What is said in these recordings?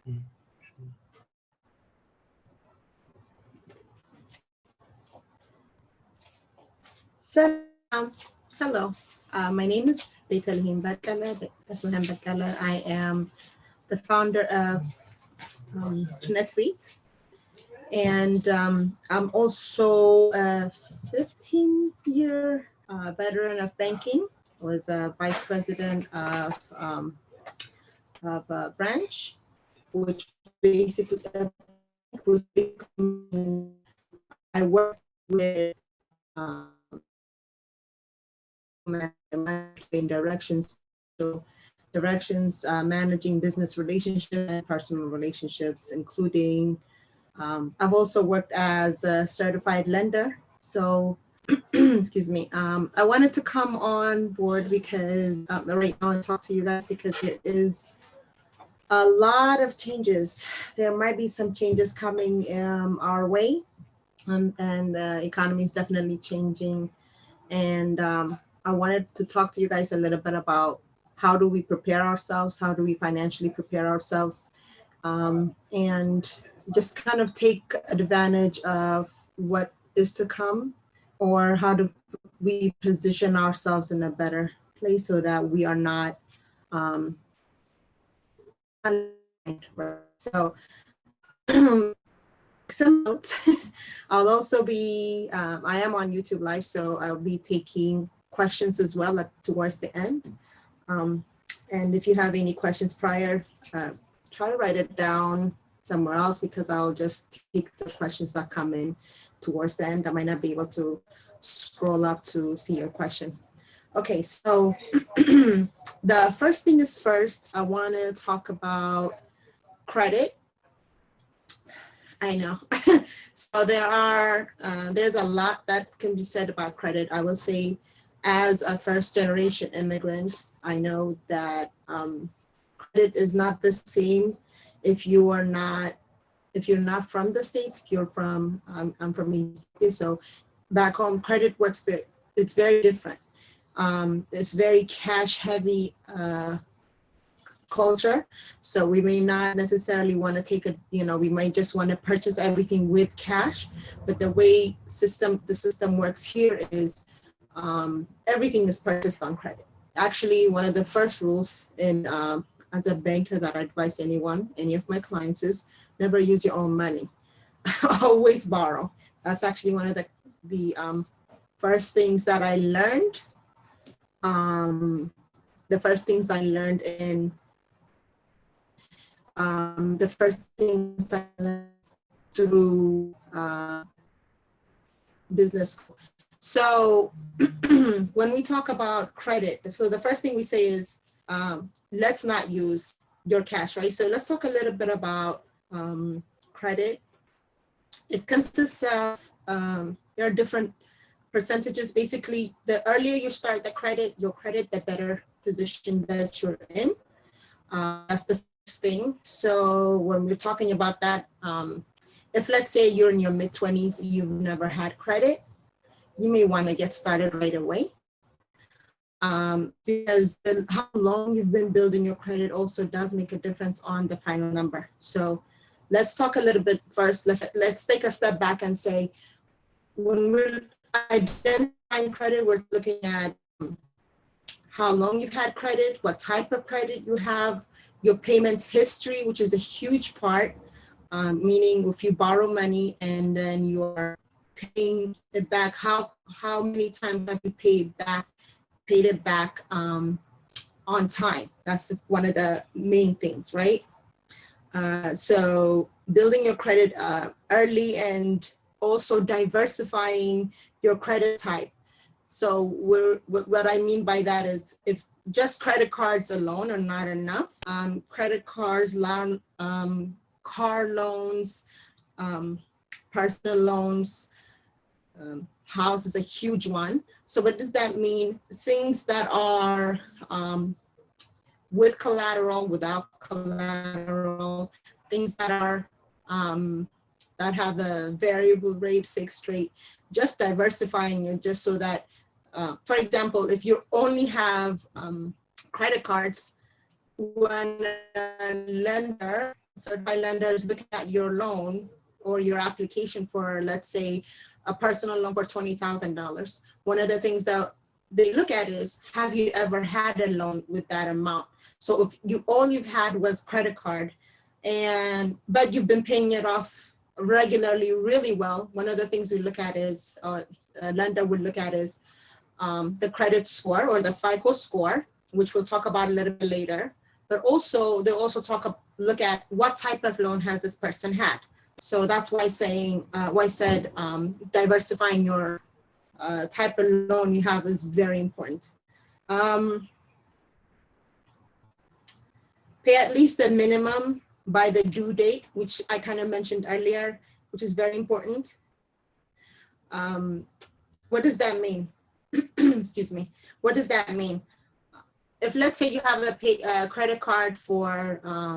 So, hello. My name is Bethlehem Bakala. I am the founder of NetSuite, and I'm also a 15-year veteran of banking. Was a vice president of a branch, which basically I work with in directions, managing business relationships and personal relationships, including I've also worked as a certified lender. So, excuse me, I wanted to come on board because right now and talk to you guys because there is a lot of changes. There might be some changes coming our way, and the economy is definitely changing. And I wanted to talk to you guys a little bit about how do we prepare ourselves, how do we financially prepare ourselves, and just kind of take advantage of what is to come, or how do we position ourselves in a better place so that we are not so some notes. I'll also be, I am on YouTube Live, so I'll be taking questions as well towards the end. And if you have any questions prior, try to write it down somewhere else because I'll just take the questions that come in towards the end. I might not be able to scroll up to see your question. Okay, so the first thing is first, I want to talk about credit. I know. So there's a lot that can be said about credit. I will say, as a first generation immigrant, I know that credit is not the same if you're not from the States. If you're from, I'm from Ethiopia, so back home, credit works it's very different. It's very cash heavy culture. So we may not necessarily want to take we might just want to purchase everything with cash, but the way the system works here is everything is purchased on credit. Actually, one of the first rules in as a banker that I advise any of my clients is never use your own money. Always borrow. That's actually one of the first things that I learned. The first things I learned in the first things I learned through business school. So when we talk about credit, so the first thing we say is let's not use your cash, right? So let's talk a little bit about credit. It consists of, there are different percentages. Basically, the earlier you start your credit, the better position that you're in. That's the first thing. So when we're talking about that, if let's say you're in your mid-20s, you've never had credit, you may want to get started right away. Because how long you've been building your credit also does make a difference on the final number. So let's talk a little bit first. Let's take a step back and say, when we're identifying credit, we're looking at how long you've had credit, what type of credit you have, your payment history, which is a huge part, meaning if you borrow money and then you're paying it back, how many times have you paid it back on time? That's one of the main things, right? So building your credit early and also diversifying your credit type. So what I mean by that is, if just credit cards alone are not enough, credit cards, car loans, personal loans, house is a huge one. So what does that mean? Things that are with collateral, without collateral, things that are that have a variable rate, fixed rate, just diversifying it just so that, for example, if you only have credit cards, when a lender certified lenders look at your loan or your application for, let's say, a personal loan for $20,000. One of the things that they look at is, have you ever had a loan with that amount? So if you all you've had was credit card, but you've been paying it off regularly really well, one of the things we look at is, a lender would look at is the credit score or the FICO score, which we'll talk about a little bit later. But also, they also look at what type of loan has this person had. So that's why I said diversifying your type of loan you have is very important. Pay at least the minimum by the due date, which I kind of mentioned earlier, which is very important. What does that mean? Excuse me. What does that mean? If let's say you have a credit card for, I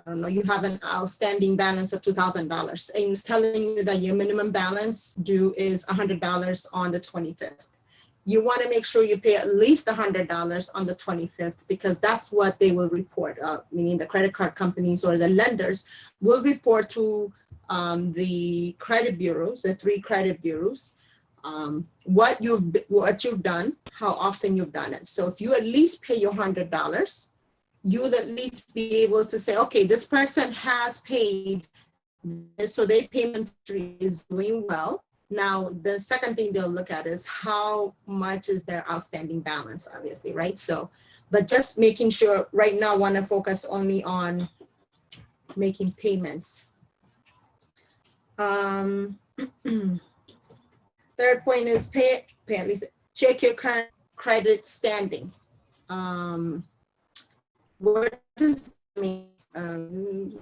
don't know, you have an outstanding balance of $2,000 and it's telling you that your minimum balance due is $100 on the 25th. You want to make sure you pay at least $100 on the 25th because that's what they will report, meaning the credit card companies or the lenders will report to the credit bureaus, the 3 credit bureaus, what you've done, how often you've done it. So if you at least pay your $100, you'll at least be able to say, okay, this person has paid, so their payment history is doing well. Now, the second thing they'll look at is how much is their outstanding balance, obviously, right? So, but just making sure right now, I want to focus only on making payments. Third point is pay at least, check your current credit standing. What does that mean?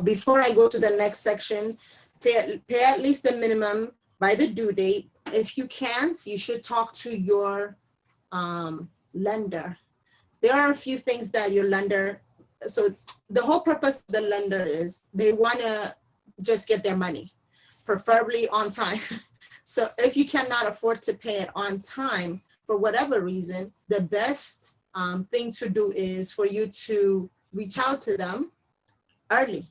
Before I go to the next section, pay at least the minimum by the due date. If you can't, you should talk to your lender. There are a few things that your lender, so the whole purpose of the lender is they want to just get their money, preferably on time. So if you cannot afford to pay it on time, for whatever reason, the best thing to do is for you to reach out to them early.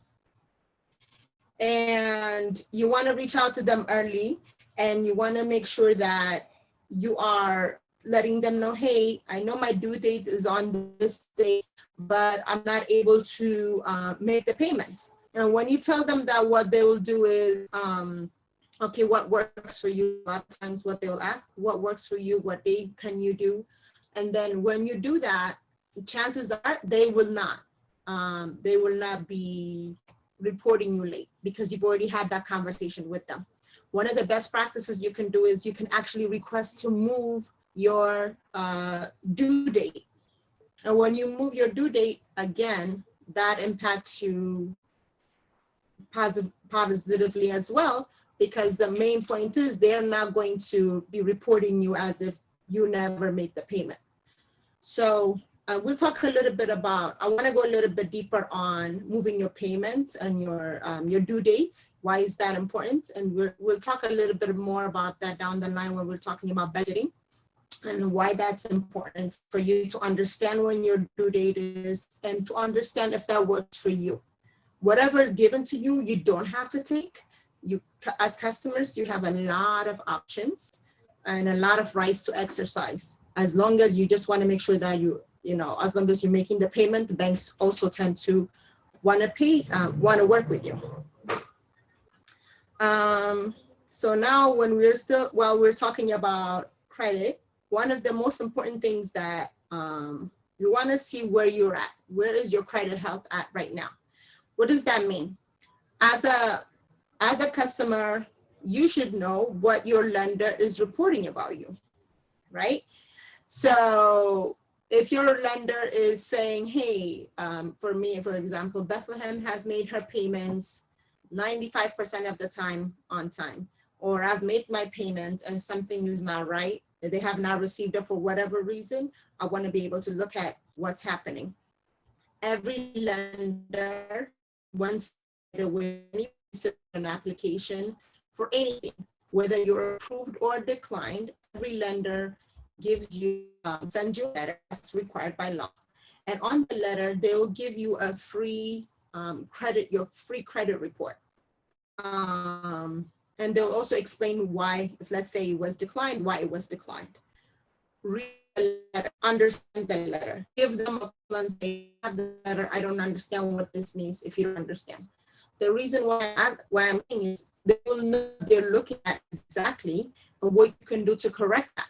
And you want to reach out to them early and you want to make sure that you are letting them know, hey, I know my due date is on this date, but I'm not able to make the payment. And when you tell them that, what they will do is, okay, what works for you? A lot of times what they will ask, what works for you? What day can you do? And then when you do that, chances are they will not be reporting you late because you've already had that conversation with them. One of the best practices you can do is you can actually request to move your due date. And when you move your due date, again, that impacts you positively as well, because the main point is they're not going to be reporting you as if you never made the payment. So we'll talk a little bit about, I want to go a little bit deeper on moving your payments and your due dates. Why is that important? And we'll talk a little bit more about that down the line when we're talking about budgeting and why that's important for you to understand when your due date is and to understand if that works for you. Whatever is given to you, you don't have to take. You, as customers, you have a lot of options and a lot of rights to exercise. As long as you just want to make sure that as long as you're making the payment, the banks also tend to want to work with you. So now when while we're talking about credit, one of the most important things that you want to see where you're at. Where is your credit health at right now? What does that mean? As a customer, you should know what your lender is reporting about you, right? So if your lender is saying, hey, for me, for example, Bethlehem has made her payments 95% of the time on time, or I've made my payment and something is not right, they have not received it for whatever reason, I want to be able to look at what's happening. Every lender, once an application for anything, whether you're approved or declined, every lender gives you, sends you a letter as required by law. And on the letter, they will give you a free your free credit report. And they'll also explain why, if let's say it was declined, why it was declined. Read the letter, understand the letter, give them a call and say, I have the letter, I don't understand what this means if you don't understand. The reason why I'm saying is they will know they're looking at exactly what you can do to correct that.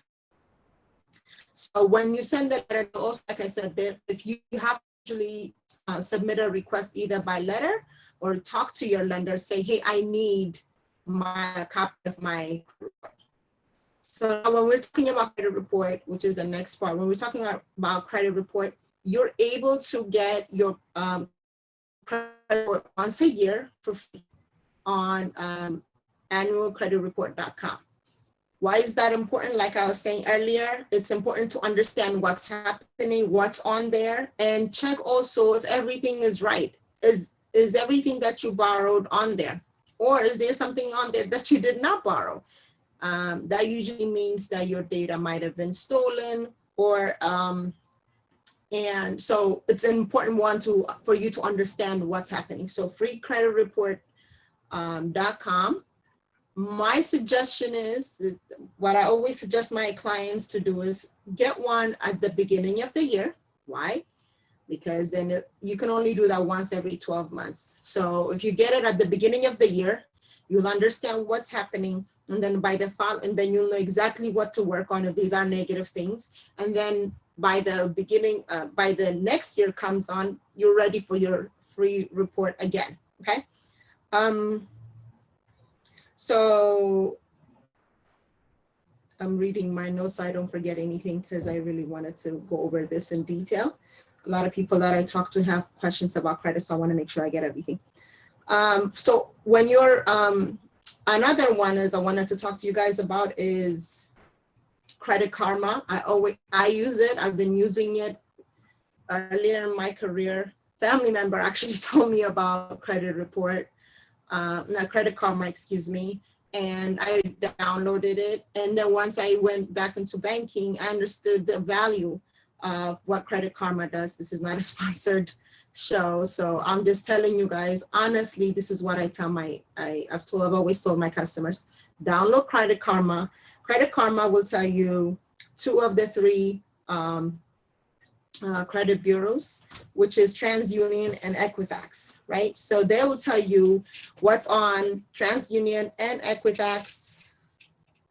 So when you send the letter, also, like I said, if you have to actually submit a request either by letter or talk to your lender, say, hey, I need my copy of my report. So when we're talking about credit report, which is the next part, when we're talking about credit report, you're able to get your credit report once a year for free on annualcreditreport.com. Why is that important? Like I was saying earlier, it's important to understand what's happening, what's on there, and check also if everything is right. Is everything that you borrowed on there? Or is there something on there that you did not borrow? That usually means that your data might have been stolen, or and so it's an important one for you to understand what's happening. So freecreditreport.com. My suggestion is, what I always suggest my clients to do is get one at the beginning of the year. Why? Because then you can only do that once every 12 months. So if you get it at the beginning of the year, you'll understand what's happening. And then by the fall, and then you'll know exactly what to work on if these are negative things. And then by the beginning, by the next year comes on, you're ready for your free report again, okay? So I'm reading my notes so I don't forget anything, because I really wanted to go over this in detail. A lot of people that I talk to have questions about credit, so I want to make sure I get everything. So when you're, another one is I wanted to talk to you guys about is Credit Karma. I use it. I've been using it earlier in my career. Family member actually told me about Credit Report, not Credit Karma, excuse me. And I downloaded it. And then once I went back into banking, I understood the value of what Credit Karma does. This is not a sponsored show. So I'm just telling you guys, honestly, this is what I tell I've always told my customers, download Credit Karma. Credit Karma will tell you 2 of the 3 credit bureaus, which is TransUnion and Equifax, right? So they will tell you what's on TransUnion and Equifax.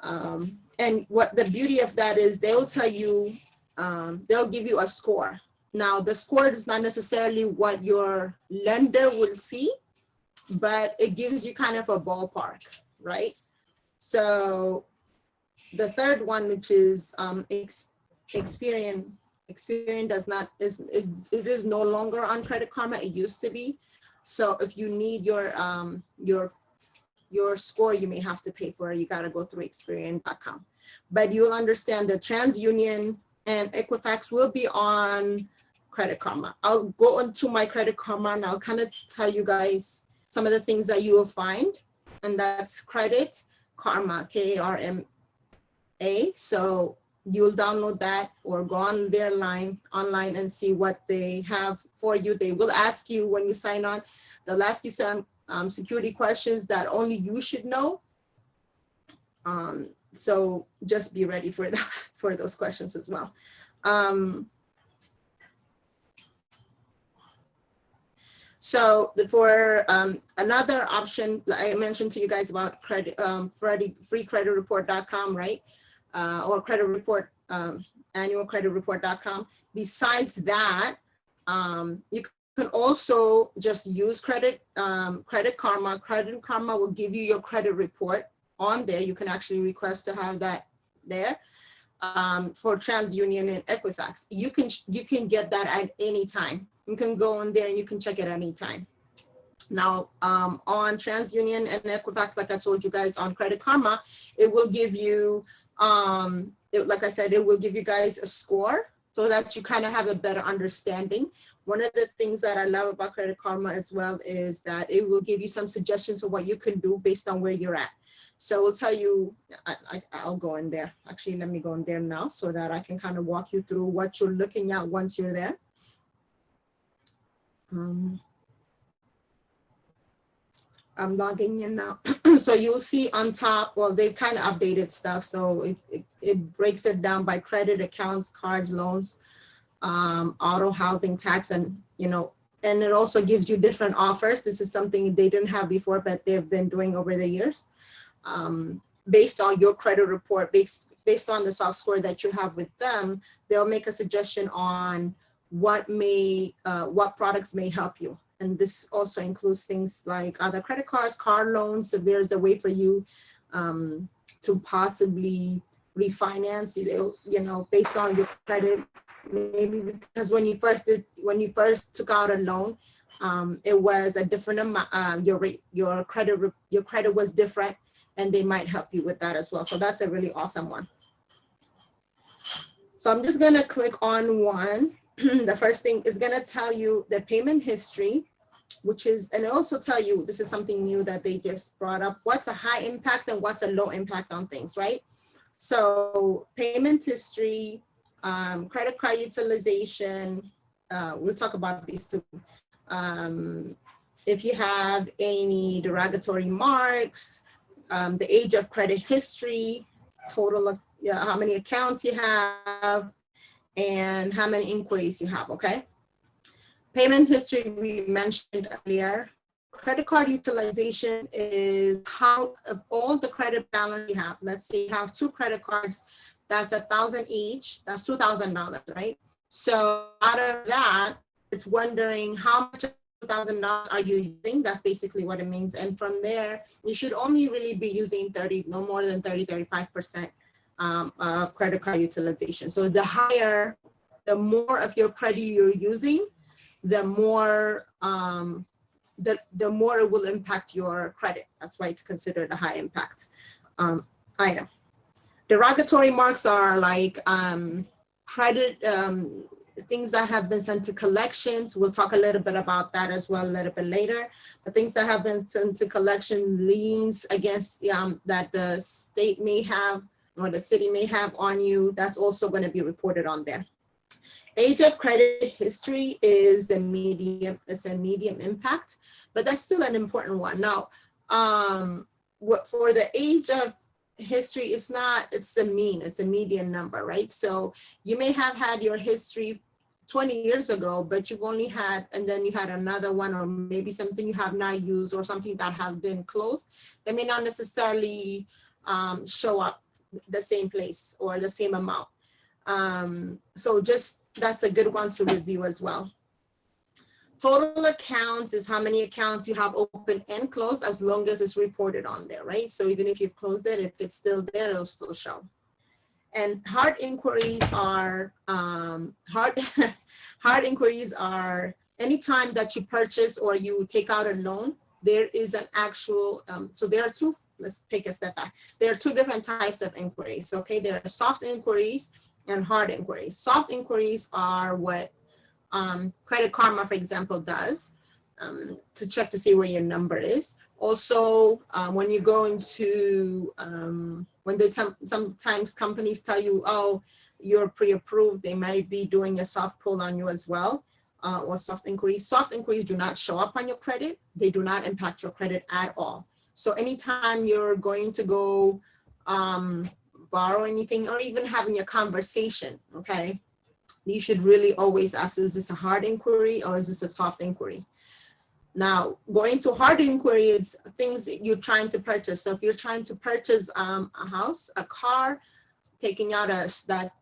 And what the beauty of that is, they'll tell you, they'll give you a score. Now, the score is not necessarily what your lender will see, but it gives you kind of a ballpark, right? So the third one, which is Experian it is no longer on Credit Karma. It used to be. So if you need your score, you may have to pay for it. You got to go through Experian.com. But you'll understand that TransUnion and Equifax will be on Credit Karma. I'll go into my Credit Karma and I'll kind of tell you guys some of the things that you will find. And that's Credit Karma, K-A-R-M-A. So you'll download that or go on their online and see what they have for you. They will ask you when you sign on, they'll ask you some security questions that only you should know. So just be ready for those questions as well. So for another option, I mentioned to you guys about freecreditreport.com, right? Or credit report, annualcreditreport.com. Besides that, you can also just use Credit Karma. Credit Karma will give you your credit report on there. You can actually request to have that there. For TransUnion and Equifax, you can get that at any time. You can go on there and you can check it at any time. Now, on TransUnion and Equifax, like I told you guys, on Credit Karma, it will give you, like I said, it will give you guys a score so that you kind of have a better understanding. One of the things that I love about Credit Karma as well is that it will give you some suggestions of what you can do based on where you're at. So we'll tell you, I'll go in there. Actually, let me go in there now so that I can kind of walk you through what you're looking at once you're there. I'm logging in now. So you'll see on top, well, they kind of updated stuff. So it breaks it down by credit, accounts, cards, loans, auto, housing, tax, and, and it also gives you different offers. This is something they didn't have before, but they've been doing over the years. Based on your credit report, based on the soft score that you have with them, they'll make a suggestion on what products may help you. And this also includes things like other credit cards, car loans. If there's a way for you to possibly refinance, based on your credit, maybe because when you first took out a loan, it was a different amount. Your credit was different, and they might help you with that as well. So that's a really awesome one. So I'm just gonna click on one. The first thing is gonna tell you the payment history, and also tell you, this is something new that they just brought up, what's a high impact and what's a low impact on things, right? So payment history, credit card utilization, we'll talk about these two. If you have any derogatory marks, the age of credit history, total, how many accounts you have, and how many inquiries you have, okay? Payment history we mentioned earlier. Credit card utilization is how of all the credit balance you have. Let's say you have 2 credit cards, that's $1,000 each, that's $2,000, right? So out of that, it's wondering how much of $2,000 are you using? That's basically what it means. And from there, you should only really be using no more than 35% of credit card utilization. So the more of your credit you're using, the more the more it will impact your credit. That's why it's considered a high impact item. Derogatory marks are like credit, things that have been sent to collections. We'll talk a little bit about that as well a little bit later. But things that have been sent to collection, liens against that the state may have or the city may have on you, that's also going to be reported on there. Age of credit history is a medium impact, but that's still an important one. Now, for the age of history, it's a median number, right? So you may have had your history 20 years ago, but you've only had, and then you had another one, or maybe something you have not used, or something that have been closed, they may not necessarily show up the same place or the same amount. So that's a good one to review as well. Total accounts is how many accounts you have open and closed, as long as it's reported on there, right? So even if you've closed it, if it's still there, it'll still show. And hard inquiries are hard inquiries are anytime that you purchase or you take out a loan, there is an actual, so there are two, let's take a step back. There are 2 different types of inquiries, okay? There are soft inquiries and hard inquiries. Soft inquiries are what Credit Karma, for example, does to check to see where your number is. Also, when you go into, when sometimes companies tell you, oh, you're pre-approved, they might be doing a soft pull on you as well, or soft inquiries. Soft inquiries do not show up on your credit. They do not impact your credit at all. So anytime you're going to go borrow anything, or even having a conversation, okay, you should really always ask, is this a hard inquiry or is this a soft inquiry? Now, going to hard inquiry is things that you're trying to purchase. So if you're trying to purchase a house, a car, taking out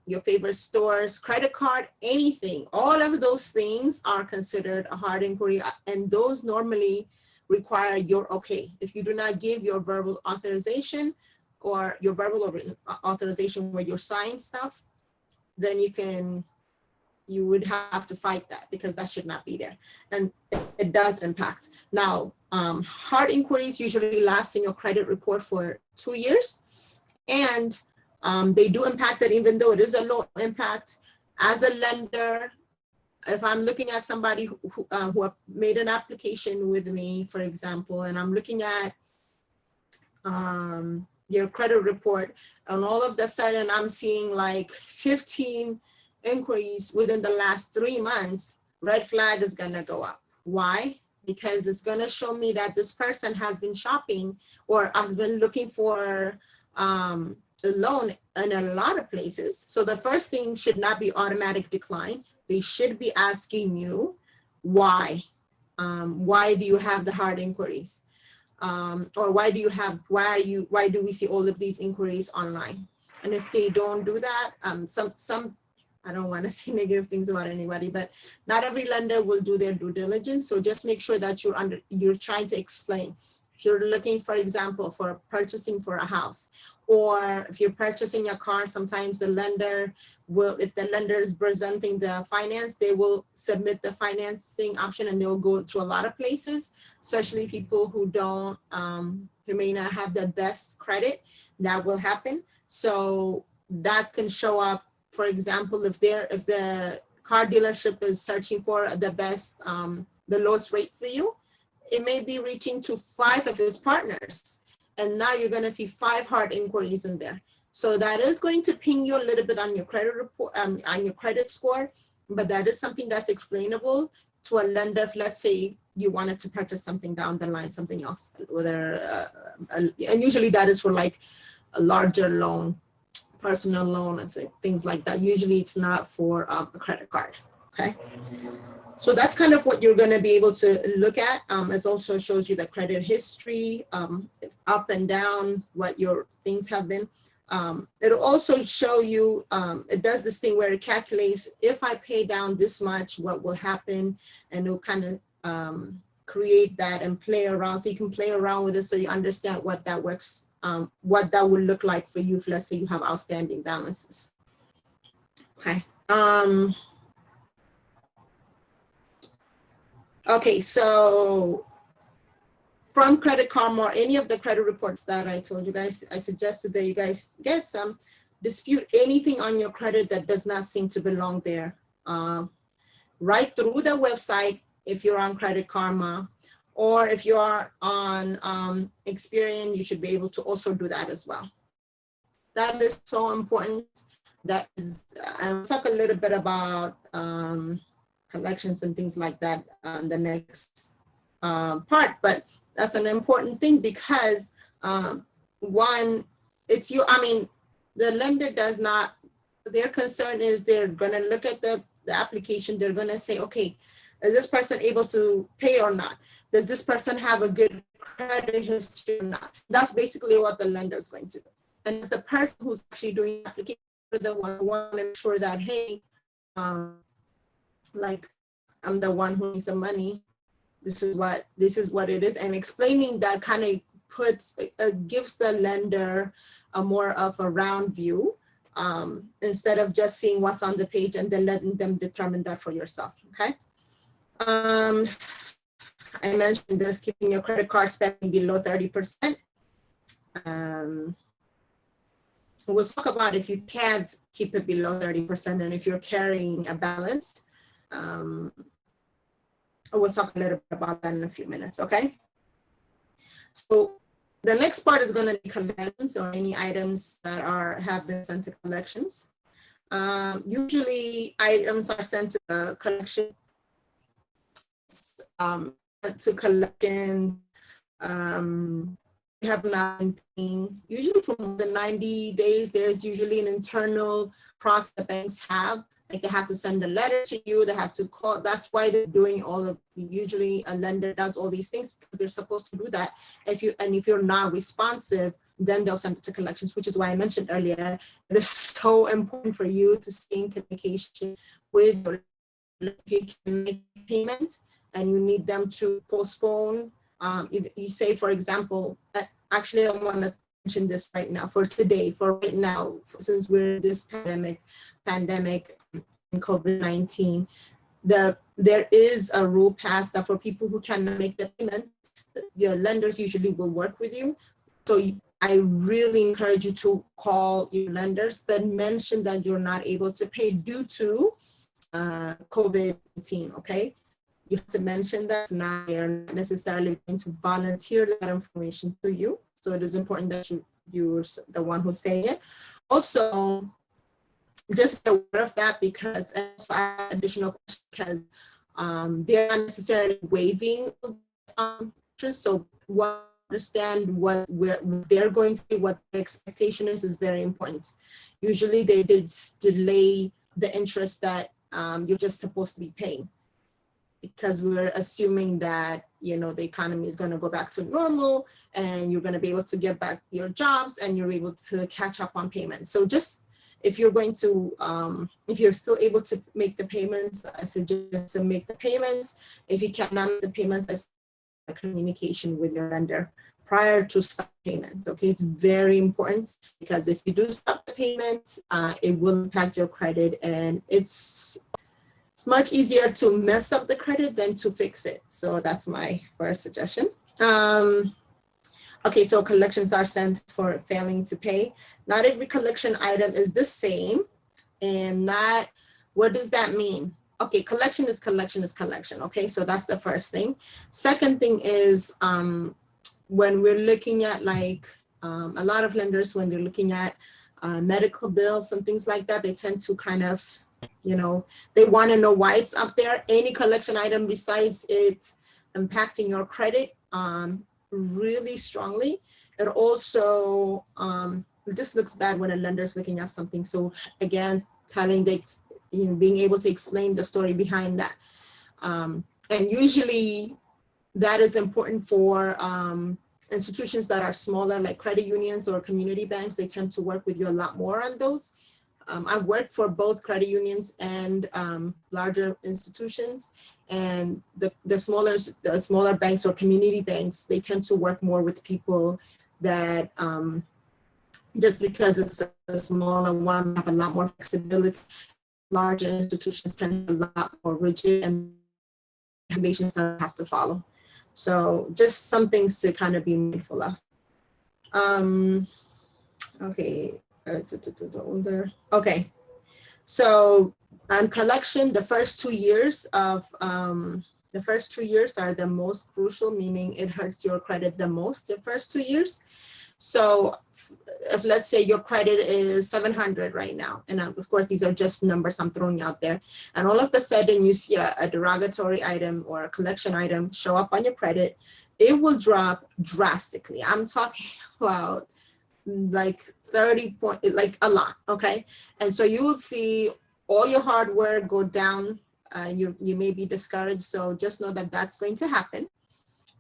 your favorite stores, credit card, anything, all of those things are considered a hard inquiry, and those normally require your okay. If you do not give your verbal authorization, or your verbal or written authorization where you're signing stuff, then you would have to fight that, because that should not be there. And it does impact. Now, hard inquiries usually last in your credit report for 2 years. And they do impact it, even though it is a low impact. As a lender, if I'm looking at somebody who made an application with me, for example, and I'm looking at your credit report, and all of a sudden I'm seeing like 15 inquiries within the last 3 months, red flag is gonna go up, Why? Because it's going to show me that this person has been shopping or has been looking for a loan in a lot of places. So the first thing should not be automatic decline. They should be asking you why. Why do you have the hard inquiries? Or why do we see all of these inquiries online? And if they don't do that, some I don't want to say negative things about anybody, but not every lender will do their due diligence. So just make sure that you're trying to explain. If you're looking, for example, for purchasing for a house, or if you're purchasing a car, sometimes the lender will, if the lender is presenting the finance, they will submit the financing option and they'll go to a lot of places, especially people who don't, who may not have the best credit. That will happen. So that can show up. For example, if the car dealership is searching for the best, the lowest rate for you, it may be reaching to 5 of his partners. And now you're going to see 5 hard inquiries in there. So that is going to ping you a little bit on your credit report, on your credit score, but that is something that's explainable to a lender. If, let's say, you wanted to purchase something down the line, something else, whether, and usually that is for like a larger loan, personal loan and things like that. Usually it's not for a credit card, okay? So that's kind of what you're gonna be able to look at. It also shows you the credit history, up and down, what your things have been. It'll also show you, it does this thing where it calculates, if I pay down this much, what will happen? And it'll kind of create that and play around. So you can play around with it so you understand what that works, what that would look like for you if, let's say, you have outstanding balances. Okay. Okay, so from Credit Karma or any of the credit reports that I told you guys, I suggested that you guys get some, dispute anything on your credit that does not seem to belong there. Right through the website, if you're on Credit Karma, or if you are on Experian, you should be able to also do that as well. That is so important. That is, I'll talk a little bit about collections and things like that on the next part, but that's an important thing because one, it's you, I mean, the lender does not, their concern is they're gonna look at the application, they're gonna say, okay, is this person able to pay or not? Does this person have a good credit history or not? That's basically what the lender is going to do. And it's the person who's actually doing the application, the one who wants to make sure that, hey, like, I'm the one who needs the money. This is what it is. And explaining that kind of puts, gives the lender a more of a round view instead of just seeing what's on the page and then letting them determine that for yourself, okay? I mentioned this, keeping your credit card spending below 30%. We'll talk about if you can't keep it below 30% and if you're carrying a balance. We'll talk a little bit about that in a few minutes, okay? So the next part is going to be collections or any items that have been sent to collections. Usually items are sent to the collection, have not been paying. Usually for the 90 days, there's usually an internal process that banks have. Like they have to send a letter to you, they have to call. That's why they're doing all of, usually a lender does all these things because they're supposed to do that. If you're not responsive, then they'll send it to collections, which is why I mentioned earlier, it is so important for you to stay in communication with your, if you can make payment and you need them to postpone. You say, for example, actually I want to mention this right now, for today, for right now, since we're in this pandemic and COVID-19, there is a rule passed that for people who cannot make the payment, your lenders usually will work with you. So I really encourage you to call your lenders, but mention that you're not able to pay due to COVID-19, okay? You have to mention that. Now they are not necessarily going to volunteer that information to you. So it is important that you're the one who's saying it. Also, just be aware of that because additional, because They're not necessarily waiving interest. So understand what they're going to do, what their expectation is very important. Usually they did delay the interest that you're just supposed to be paying, because we're assuming that, you know, the economy is going to go back to normal and you're going to be able to get back your jobs and you're able to catch up on payments. So just if you're going to, if you're still able to make the payments, I suggest to make the payments. If you cannot make the payments, I suggest communication with your lender prior to stop payments. Okay, it's very important, because if you do stop the payment, it will impact your credit, and it's much easier to mess up the credit than to fix it. So that's my first suggestion. Okay, so collections are sent for failing to pay. Not every collection item is the same, and what does that mean? Okay, collection is collection is collection. Okay, so that's the first thing. Second thing is when we're looking at like a lot of lenders, when they're looking at medical bills and things like that, they tend to kind of, you know, they want to know why it's up there. Any collection item besides it impacting your credit really strongly, it also it just looks bad when a lender is looking at something. So again, telling they, you know, being able to explain the story behind that, and usually that is important for institutions that are smaller, like credit unions or community banks. They tend to work with you a lot more on those. I've worked for both credit unions and larger institutions, and the smaller banks or community banks, they tend to work more with people that just because it's a smaller one, have a lot more flexibility. Larger institutions tend to be a lot more rigid and regulations that have to follow. So just some things to kind of be mindful of. Okay. Okay, so on collection, the first 2 years of the first 2 years are the most crucial, meaning it hurts your credit the most the first 2 years. So if let's say your credit is 700 right now, and of course these are just numbers I'm throwing out there, and all of a sudden you see a derogatory item or a collection item show up on your credit, it will drop drastically. I'm talking about like 30 point, like a lot. Okay, and so you will see all your hard work go down. You may be discouraged, so just know that that's going to happen.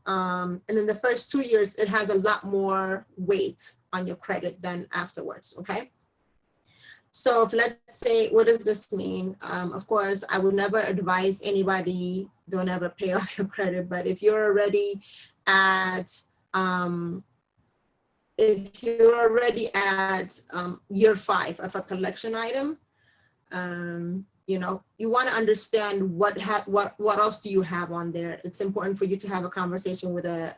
And in the first 2 years, it has a lot more weight on your credit than afterwards. Okay, so if let's say, what does this mean? Of course, I would never advise anybody, don't ever pay off your credit, but if you're already at year 5 of a collection item, you know, you want to understand what else do you have on there. It's important for you to have a conversation with a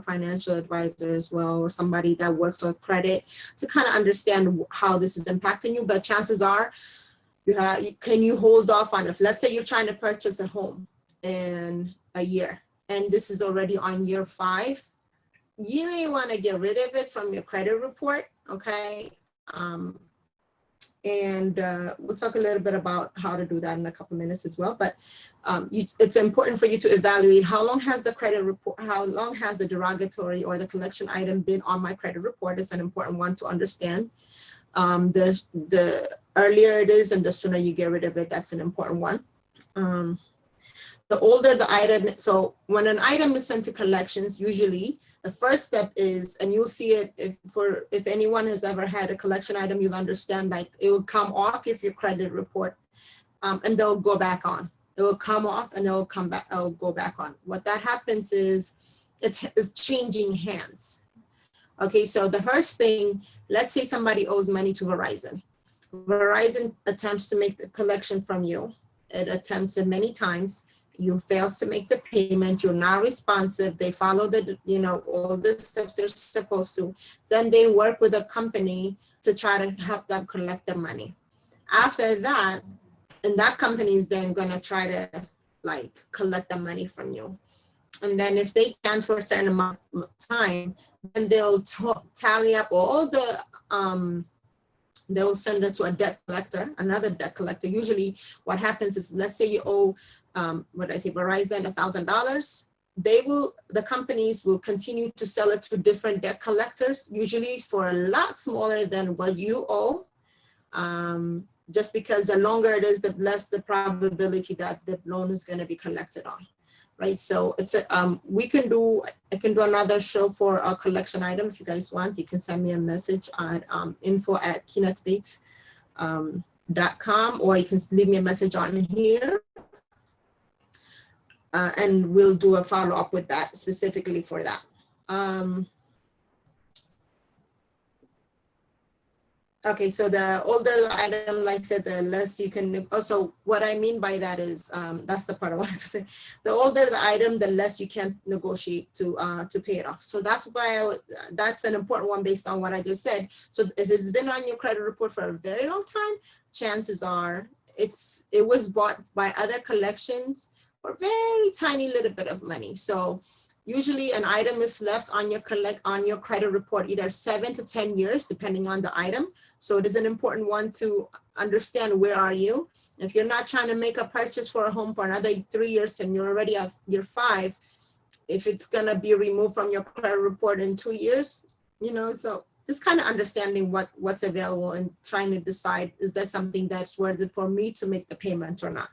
financial advisor as well, or somebody that works with credit, to kind of understand how this is impacting you. But chances are, can you hold off on it? Let's say you're trying to purchase a home in a year, and this is already on year 5. You may want to get rid of it from your credit report, okay? And we'll talk a little bit about how to do that in a couple minutes as well. But it's important for you to evaluate how long has the credit report, how long has the derogatory or the collection item been on my credit report. It's an important one to understand. The earlier it is and the sooner you get rid of it, that's an important one. The older the item, so when an item is sent to collections, usually the first step is, and you'll see it if anyone has ever had a collection item, you'll understand, like it will come off of your credit report, and they'll go back on. It will come off and they'll come back, it'll go back on. What that happens is it's changing hands. Okay, so the first thing, let's say somebody owes money to Verizon. Verizon attempts to make the collection from you. It attempts it many times. You fail to make the payment, you're not responsive, they follow the, you know, all the steps they're supposed to. Then they work with a company to try to help them collect the money. After that, and that company is then gonna try to like collect the money from you. And then if they can for a certain amount of time, then they'll tally up all the, they'll send it to a debt collector, another debt collector. Usually what happens is, let's say you owe what did I say, Verizon $1,000, the companies will continue to sell it to different debt collectors, usually for a lot smaller than what you owe. Just because the longer it is, the less the probability that the loan is going to be collected on, right? So it's a, I can do another show for a collection item if you guys want. You can send me a message at info@keynotebates.com, or you can leave me a message on here. And we'll do a follow-up with that specifically for that. Okay, so the older the item, like I said, the less you can, also what I mean by that is, that's the part I wanted to say. The older the item, the less you can negotiate to pay it off. So that's why, that's an important one based on what I just said. So if it's been on your credit report for a very long time, chances are it was bought by other collections for a very tiny little bit of money. So usually an item is left on your credit report either 7 to 10 years, depending on the item. So it is an important one to understand where are you. If you're not trying to make a purchase for a home for another 3 years and you're already at year 5, if it's gonna be removed from your credit report in 2 years, so just kind of understanding what's available and trying to decide, is that something that's worth it for me to make the payment or not?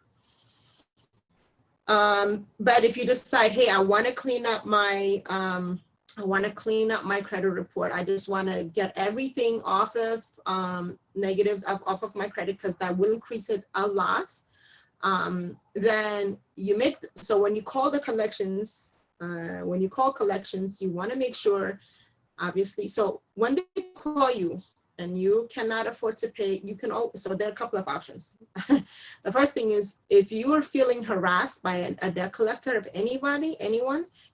But if you decide, hey, I want to clean up my credit report. I just want to get everything off of negative off of my credit, because that will increase it a lot. Then so when you call the collections, you want to make sure, obviously, so when they call you and you cannot afford to pay, so there are a couple of options. The first thing is, if you are feeling harassed by a debt collector of anyone,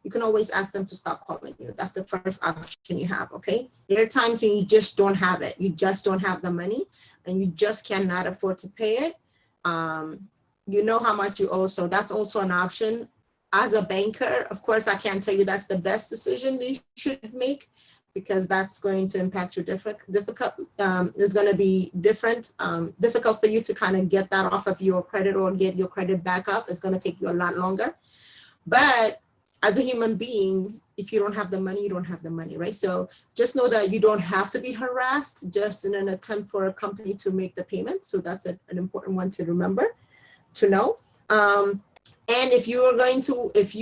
you can always ask them to stop calling you. That's the first option you have, okay? There are times when you just don't have it. You just don't have the money and you just cannot afford to pay it. You know how much you owe, so that's also an option. As a banker, of course, I can't tell you that's the best decision that you should make, because that's going to impact your difficult. It's going to be difficult for you to kind of get that off of your credit or get your credit back up. It's going to take you a lot longer. But as a human being, if you don't have the money, you don't have the money, right? So just know that you don't have to be harassed just in an attempt for a company to make the payment. So that's an important one to remember, to know. And if you are going to, if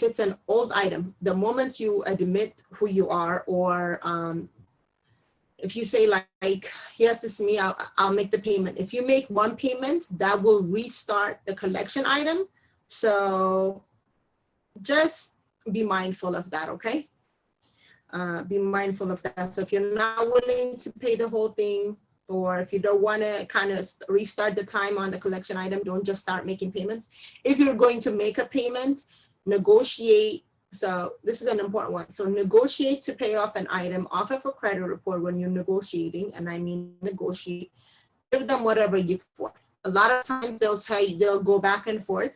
it's an old item, the moment you admit who you are, or if you say like, yes, it's me, I'll make the payment. If you make one payment, that will restart the collection item. So just be mindful of that, okay? Be mindful of that. So if you're not willing to pay the whole thing, or if you don't want to kind of restart the time on the collection item, don't just start making payments. If you're going to make a payment, negotiate. So this is an important one. So negotiate to pay off an item off of a credit report when you're negotiating, and I mean negotiate. Give them whatever you can afford. A lot of times they'll tell you, they'll go back and forth,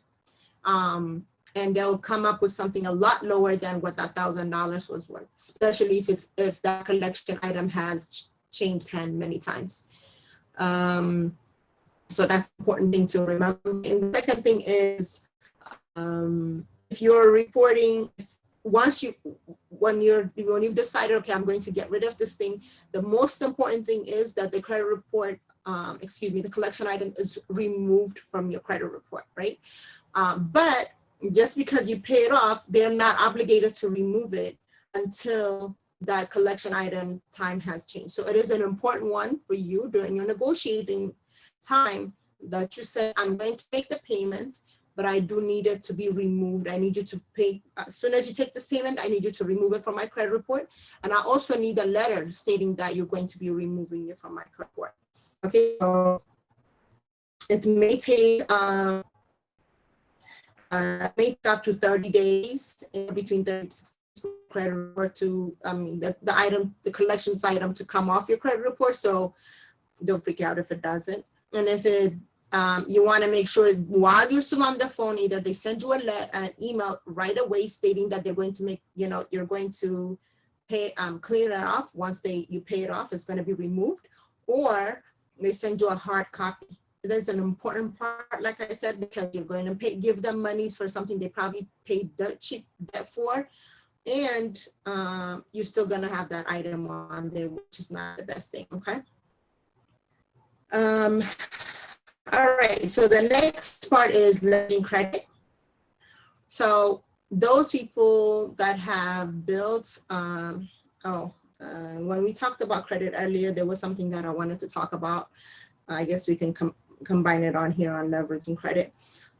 and they'll come up with something a lot lower than what that $1,000 was worth, especially if that collection item has changed hand many times. So that's an important thing to remember. And the second thing is, if you're reporting, when you've decided, okay, I'm going to get rid of this thing, the most important thing is that the credit report, the collection item is removed from your credit report, right? But just because you pay it off, they're not obligated to remove it until that collection item time has changed. So it is an important one for you during your negotiating time that you say, I'm going to make the payment, but I do need it to be removed. I need you to pay, as soon as you take this payment, I need you to remove it from my credit report. And I also need a letter stating that you're going to be removing it from my credit report. Okay, so it may take up to 30 days, between 30 to 60 credit report to, the collections item to come off your credit report. So don't freak out if it doesn't. And if it, you want to make sure while you're still on the phone, either they send you an email right away stating that they're going to make, you're going to pay, clear it off. Once you pay it off, it's going to be removed, or they send you a hard copy there's an important part, like I said, because you're going to give them monies for something they probably paid dirt cheap debt for, and you're still going to have that item on there, which is not the best thing. Okay. All right. So the next part is leveraging credit. So those people that have built, when we talked about credit earlier, there was something that I wanted to talk about. I guess we can combine it on here on leveraging credit.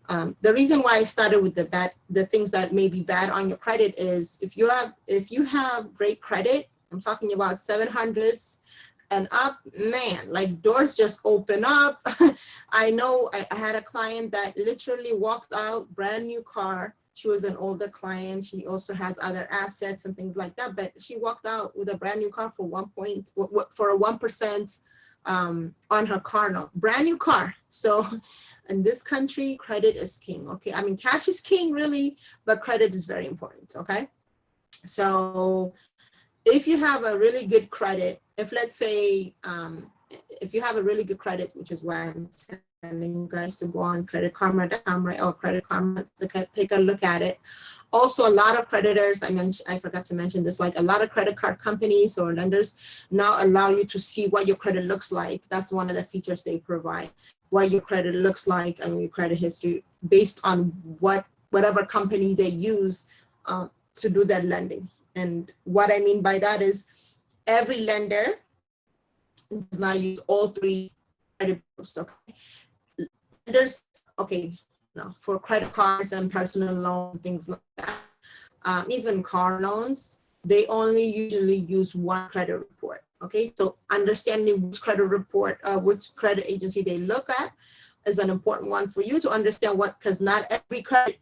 The reason why I started with the things that may be bad on your credit is if you have great credit, I'm talking about 700s and up, man, like doors just open up. I know I had a client that literally walked out, brand new car. She was an older client. She also has other assets and things like that, but she walked out with a brand new car for a 1% on her car note, brand new car. So in this country, credit is king. Okay, I mean cash is king really, but credit is very important. Okay, so if you have a really good credit, if let's say if you have a really good credit, which is why I'm telling you guys to go on creditkarma.com, right, or Credit Karma to take a look at it. Also, a lot of creditors, I forgot to mention this, like a lot of credit card companies or lenders now allow you to see what your credit looks like. That's one of the features they provide, what your credit looks like and your credit history based on whatever company they use to do that lending. And what I mean by that is every lender does not use all three credit bureaus. Okay, lenders, okay, no, for credit cards and personal loans, things like that, even car loans, they only usually use one credit report. Okay, so understanding which credit report, which credit agency they look at is an important one for you to understand because not every credit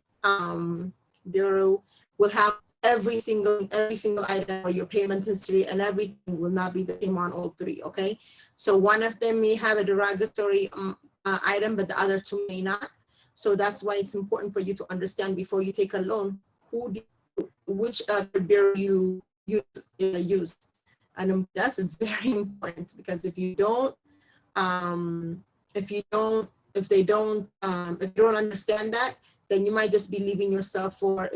bureau will have every single item or your payment history, and everything will not be the same on all three. Okay, so one of them may have a derogatory item, but the other two may not. So that's why it's important for you to understand before you take a loan which bureau you use, and that's very important because if you don't understand that, then you might just be leaving yourself for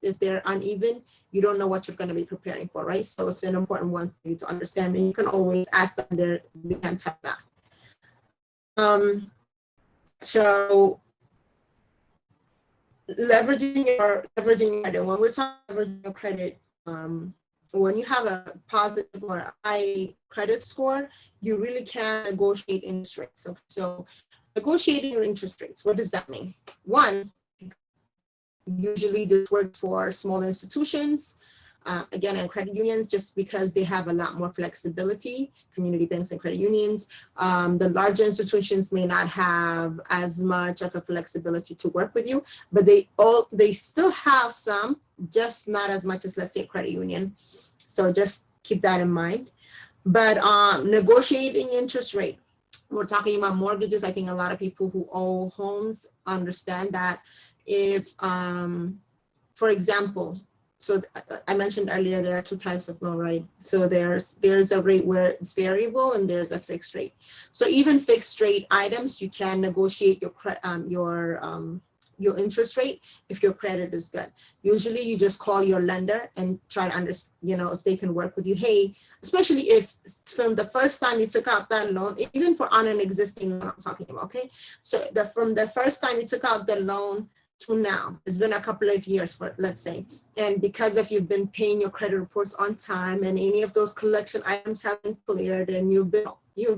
if they're uneven, you don't know what you're going to be preparing for, right? So it's an important one for you to understand, and you can always ask them there, they can tell that. So leveraging your credit, when we're talking about leveraging your credit, when you have a positive or high credit score, you really can negotiate interest rates. So negotiating your interest rates, what does that mean? One, usually this works for small institutions, again, and credit unions, just because they have a lot more flexibility, community banks and credit unions. The larger institutions may not have as much of a flexibility to work with you, but they still have some, just not as much as, let's say, a credit union. So just keep that in mind. But negotiating interest rate, we're talking about mortgages. I think a lot of people who own homes understand that if, for example, so I mentioned earlier, there are two types of loan, right? So there's a rate where it's variable and there's a fixed rate. So even fixed rate items, you can negotiate your interest rate if your credit is good. Usually you just call your lender and try to understand, if they can work with you. Hey, especially if from the first time you took out that loan, even for on an existing loan I'm talking about, okay? So from the first time you took out the loan to now, it's been a couple of years, for let's say, and because if you've been paying your credit reports on time and any of those collection items haven't cleared, and you've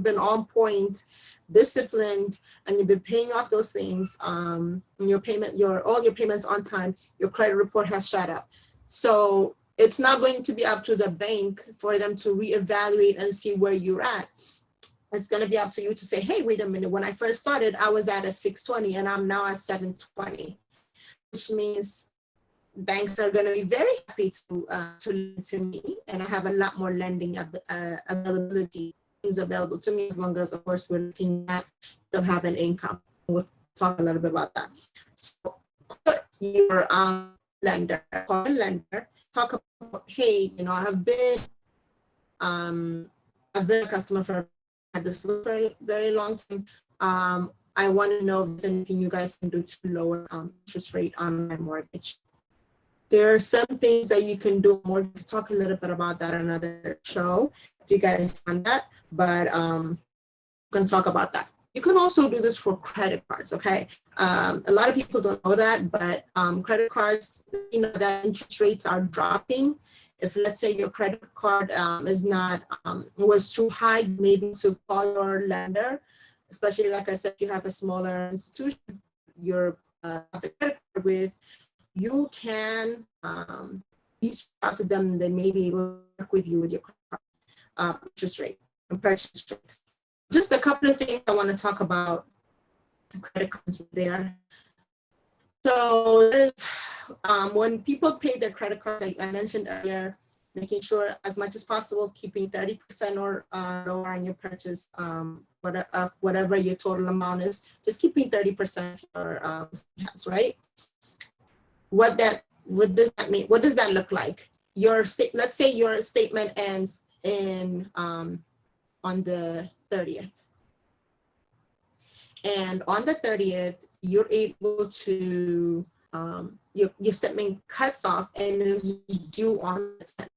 been on point, disciplined, and you've been paying off those things, all your payments on time, your credit report has shot up. So it's not going to be up to the bank for them to reevaluate and see where you're at. It's going to be up to you to say, hey, wait a minute, when I first started, I was at a 620 and I'm now at 720, which means banks are going to be very happy to lend to me, and I have a lot more lending availability is available to me, as long as, of course, we're looking at still have an income. We'll talk a little bit about that. So put your lender, call a lender, talk about, hey, I've been a customer for this very, very long time. I want to know if there's anything you guys can do to lower interest rate on my mortgage. There are some things that you can do more. We could talk a little bit about that on another show if you guys want that, but we can talk about that. You can also do this for credit cards, okay? A lot of people don't know that, but credit cards, you know, that interest rates are dropping. If let's say your credit card is not, was too high, maybe to call your lender, especially like I said, if you have a smaller institution, you're the credit card with, you can reach out to them. They may be able to work with you with your interest rate and purchase rates. Just a couple of things I want to talk about credit cards there. So there's when people pay their credit cards, like I mentioned earlier, making sure as much as possible, keeping 30% or lower on your purchase, whatever your total amount is, just keeping 30% of your right? What does that mean? What does that look like? Let's say your statement ends in on the 30th. And on the 30th, you're able to, your statement cuts off and is due on the 10th.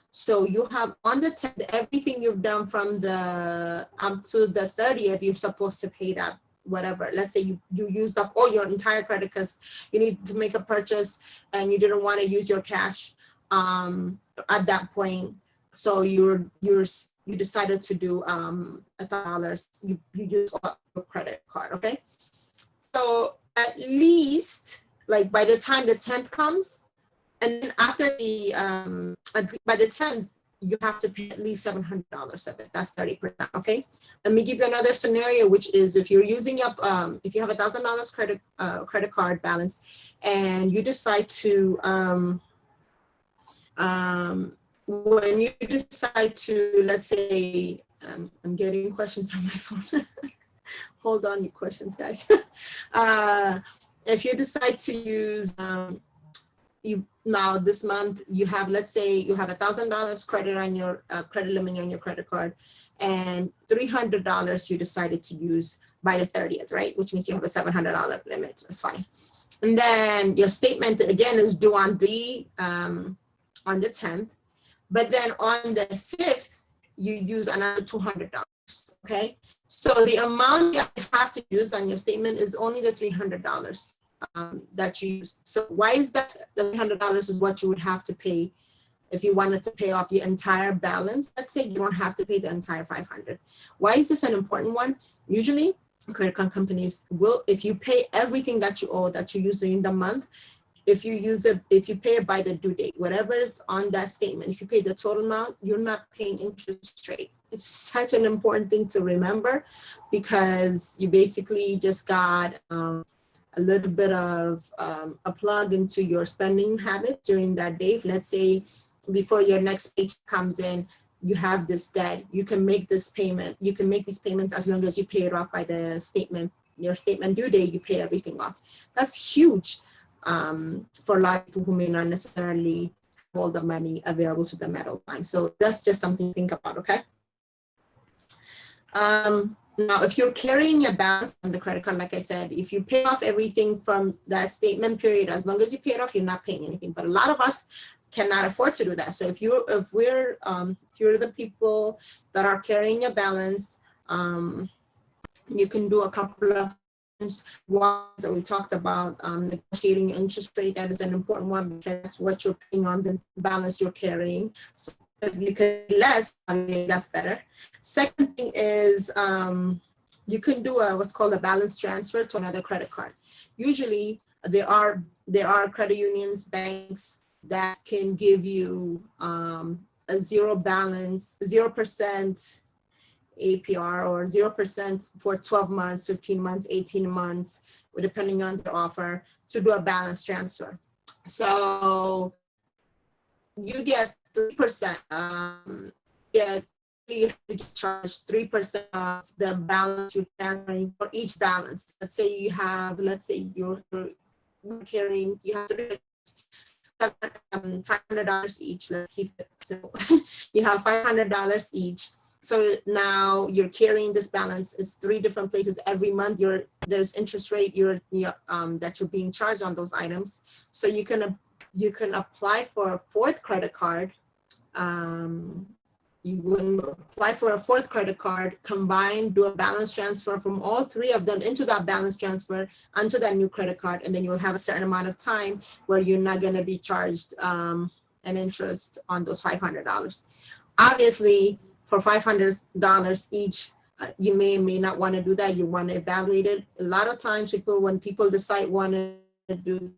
So you have on the 10th, everything you've done from the up to the 30th, you're supposed to pay that, whatever. Let's say you used up all your entire credit because you need to make a purchase and you didn't want to use your cash at that point. So you decided to do $1,000. You use all your credit card, okay? So at least like by the time the 10th comes, and then after the by the 10th, you have to pay at least $700 of it. That's 30%. Okay. Let me give you another scenario, which is if you're using up, if you have $1,000 credit card balance, and you decide to when you decide to, let's say, I'm getting questions on my phone. Hold on, your questions, guys. If you decide to use now this month you have, let's say you have $1,000 credit on your credit limit on your credit card, and $300 you decided to use by the 30th, right? Which means you have a $700 limit. That's fine. And then your statement again is due on the 10th, but then on the 5th you use another $200. Okay, so the amount you have to use on your statement is only the $300. That you used. So why is that? The $300 is what you would have to pay if you wanted to pay off your entire balance. Let's say you don't have to pay the entire $500. Why is this an important one? Usually credit card companies will, if you pay everything that you owe, that you use during the month, if you pay it by the due date, whatever is on that statement, if you pay the total amount, you're not paying interest rate. It's such an important thing to remember, because you basically just got a little bit of a plug into your spending habits during that day. Let's say before your next paycheck comes in, you have this debt, you can make this payment. You can make these payments as long as you pay it off by the statement, your statement due date, you pay everything off. That's huge for a lot of people who may not necessarily have all the money available to them at all times. So that's just something to think about, okay? Now, if you're carrying a balance on the credit card, like I said, if you pay off everything from that statement period, as long as you pay it off, you're not paying anything. But a lot of us cannot afford to do that. So if you're the people that are carrying a balance, you can do a couple of things. One that we talked about, negotiating interest rate. That is an important one, because that's what you're paying on the balance you're carrying. So if you could less, I mean, that's better. Second thing is you can do what's called a balance transfer to another credit card. Usually there are credit unions, banks that can give you a 0% APR or 0% for 12 months, 15 months, 18 months, depending on the offer, to do a balance transfer. So you get 3%, you charge 3% of the balance you're transferring for each balance. Let's say you have, you're carrying, you have $500 each. Let's keep it simple. You have $500 each. So now you're carrying this balance. It's 3 different places every month. There's interest rate that you're being charged on those items. So you can apply for a 4th credit card. You would apply for a 4th credit card, combine, do a balance transfer from all 3 of them into that balance transfer onto that new credit card, and then you'll have a certain amount of time where you're not going to be charged an interest on those $500. Obviously, for $500 each, you may or may not want to do that. You want to evaluate it. A lot of times, when people decide want to do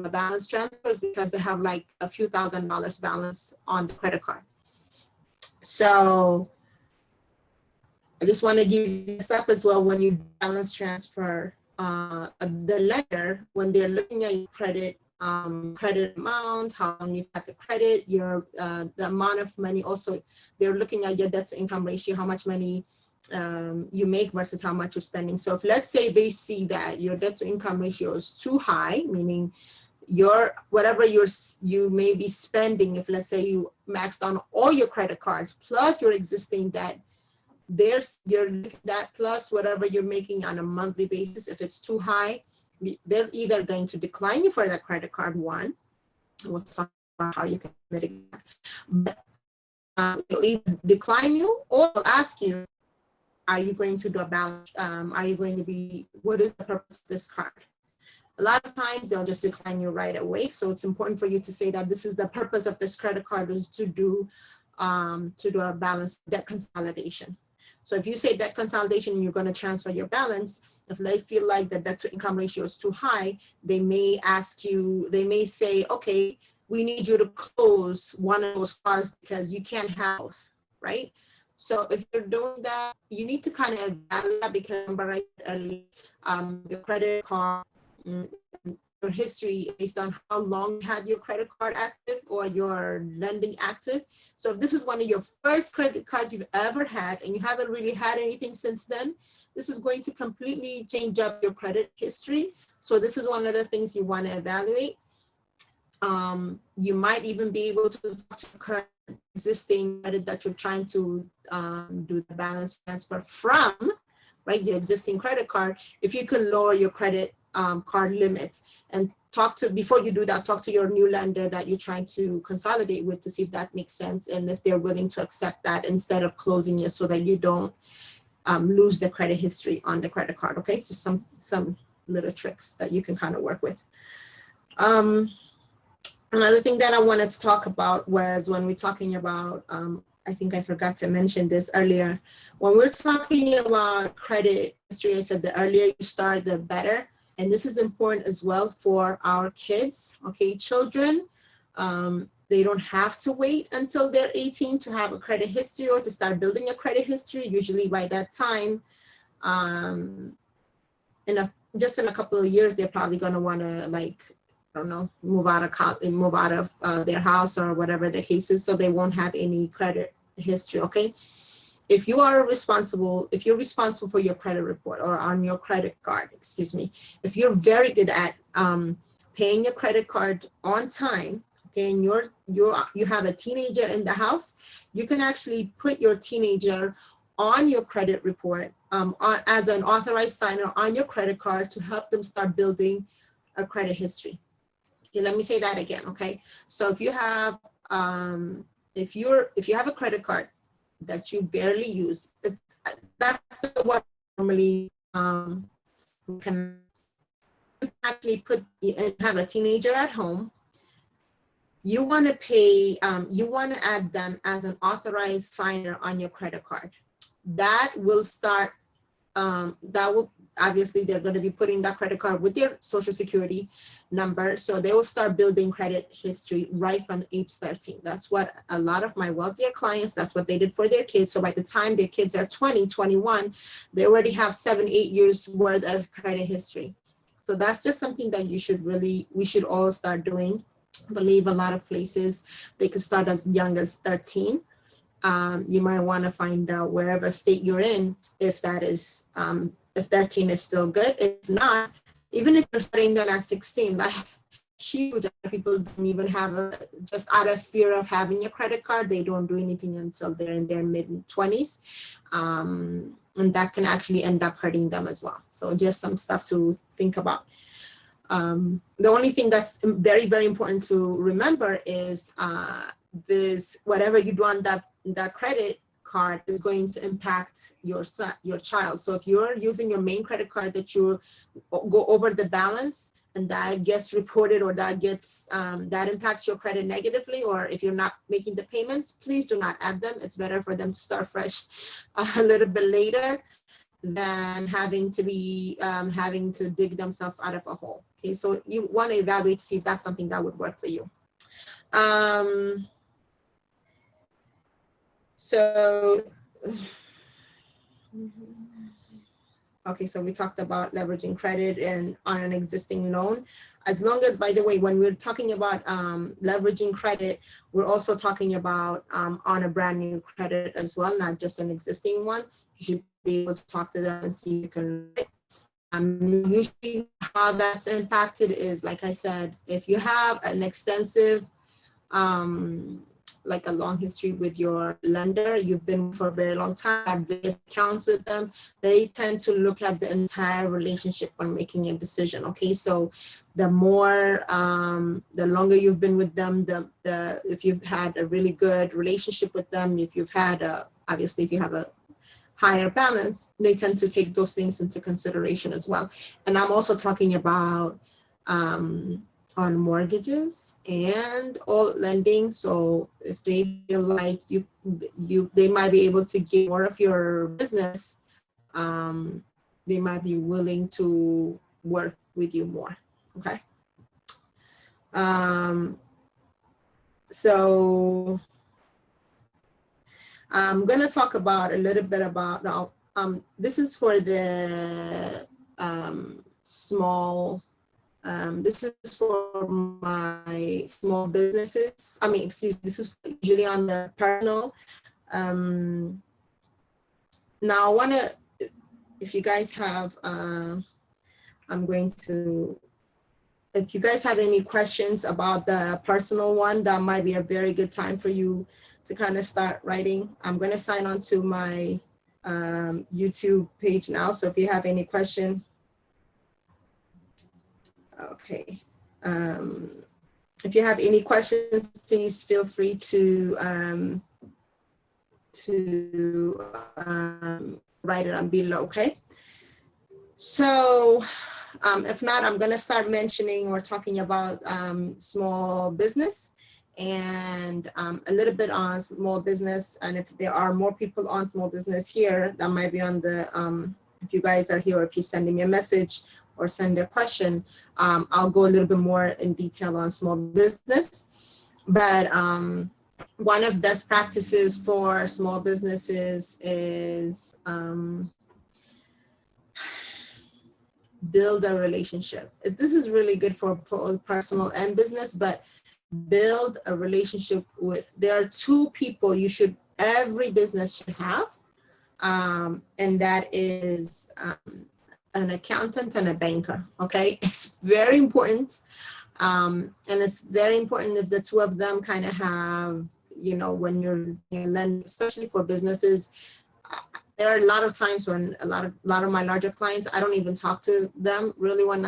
a balance transfers because they have like a few $1,000s balance on the credit card. So I just want to give you this up as well. When you balance transfer, the lender, when they're looking at your credit amount, how long you've had the credit, the amount of money, also they're looking at your debt to income ratio, how much money you make versus how much you're spending. So if, let's say, they see that your debt to income ratio is too high, meaning whatever you may be spending, if let's say you maxed on all your credit cards plus your existing debt, that plus whatever you're making on a monthly basis, if it's too high, they're either going to decline you for that credit card. One, we'll talk about how you can mitigate that. But they'll either decline you or ask you, are you going to do a balance? What is the purpose of this card? A lot of times they'll just decline you right away. So it's important for you to say that this is the purpose of this credit card, is to do a balance debt consolidation. So if you say debt consolidation and you're going to transfer your balance, if they feel like the debt to income ratio is too high, they may say, okay, we need you to close one of those cards because you can't have both, right? So if you're doing that, you need to kind of evaluate that, because remember I said earlier, your credit card, your history based on how long you had your credit card active or your lending active. So if this is one of your first credit cards you've ever had and you haven't really had anything since then, this is going to completely change up your credit history. So this is one of the things you want to evaluate. You might even be able to talk to current existing credit that you're trying to do the balance transfer from, right? Your existing credit card, if you can lower your credit card limit, and before you do that, talk to your new lender that you're trying to consolidate with to see if that makes sense and if they're willing to accept that instead of closing it, so that you don't lose the credit history on the credit card. Okay, so some little tricks that you can kind of work with. Another thing that I wanted to talk about was when we're talking about, I think I forgot to mention this earlier. When we're talking about credit history, I said the earlier you start, the better. And this is important as well for our kids, okay? Children, they don't have to wait until they're 18 to have a credit history or to start building a credit history. Usually by that time, just in a couple of years, they're probably gonna wanna, like, I don't know, move out of their house or whatever the case is, so they won't have any credit history, okay? If you're responsible for your credit report or on your credit card, if you're very good at paying your credit card on time, okay, and you have a teenager in the house, you can actually put your teenager on your credit report as an authorized signer on your credit card to help them start building a credit history. Okay, let me say that again, okay? So if you have a credit card that you barely use, that's what normally you can actually have a teenager at home. You want to add them as an authorized signer on your credit card. That will start, obviously they're going to be putting that credit card with their social security number. So they will start building credit history right from age 13. That's what a lot of my wealthier clients, that's what they did for their kids. So by the time their kids are 20, 21, they already have 7-8 years worth of credit history. So that's just something that we should all start doing. I believe a lot of places, they could start as young as 13. You might want to find out wherever state you're in, if that is, if 13 is still good. If not, even if you're starting them at 16, like huge. People don't even have just out of fear of having a credit card, they don't do anything until they're in their mid-20s. And that can actually end up hurting them as well. So just some stuff to think about. The only thing that's very, very important to remember is this, whatever you do on that credit card is going to impact your child. So if you're using your main credit card that you go over the balance and that gets reported, or that gets that impacts your credit negatively, or if you're not making the payments, please do not add them. It's better for them to start fresh a little bit later than having to dig themselves out of a hole. Okay, so you want to evaluate to see if that's something that would work for you. Okay, so we talked about leveraging credit and on an existing loan. As long as, by the way, when we're talking about leveraging credit, we're also talking about on a brand new credit as well, not just an existing one. You should be able to talk to them and see if you can. Usually how that's impacted is, like I said, if you have an extensive, like a long history with your lender, you've been for a very long time, have various accounts with them, they tend to look at the entire relationship when making a decision. Okay, so the more, the longer you've been with them, if you've had a really good relationship with them, if you've had obviously if you have a higher balance, they tend to take those things into consideration as well. And I'm also talking about on mortgages and all lending. So if they feel like they might be able to get more of your business, they might be willing to work with you more. Okay. So I'm going to talk about a little bit about now. This is for the small. This is for my small businesses. I mean, excuse me, this is usually on the personal. Now I want to, if you guys have, if you guys have any questions about the personal one, that might be a very good time for you to kind of start writing. I'm going to sign on to my YouTube page now. So if you have any question, okay. If you have any questions, please feel free to write it on below, okay? So if not, I'm going to start mentioning or talking about small business and a little bit on small business. And if there are more people on small business here, that might be on the, if you guys are here, or if you're sending me a message or send a question, I'll go a little bit more in detail on small business. But one of best practices for small businesses is build a relationship. This is really good for personal and business, but build a relationship with, there are two people every business should have, and that is an accountant and a banker, okay? It's very important, and it's very important if the two of them kind of have, when you're lending, especially for businesses. There are a lot of times when a lot of my larger clients, I don't even talk to them really. When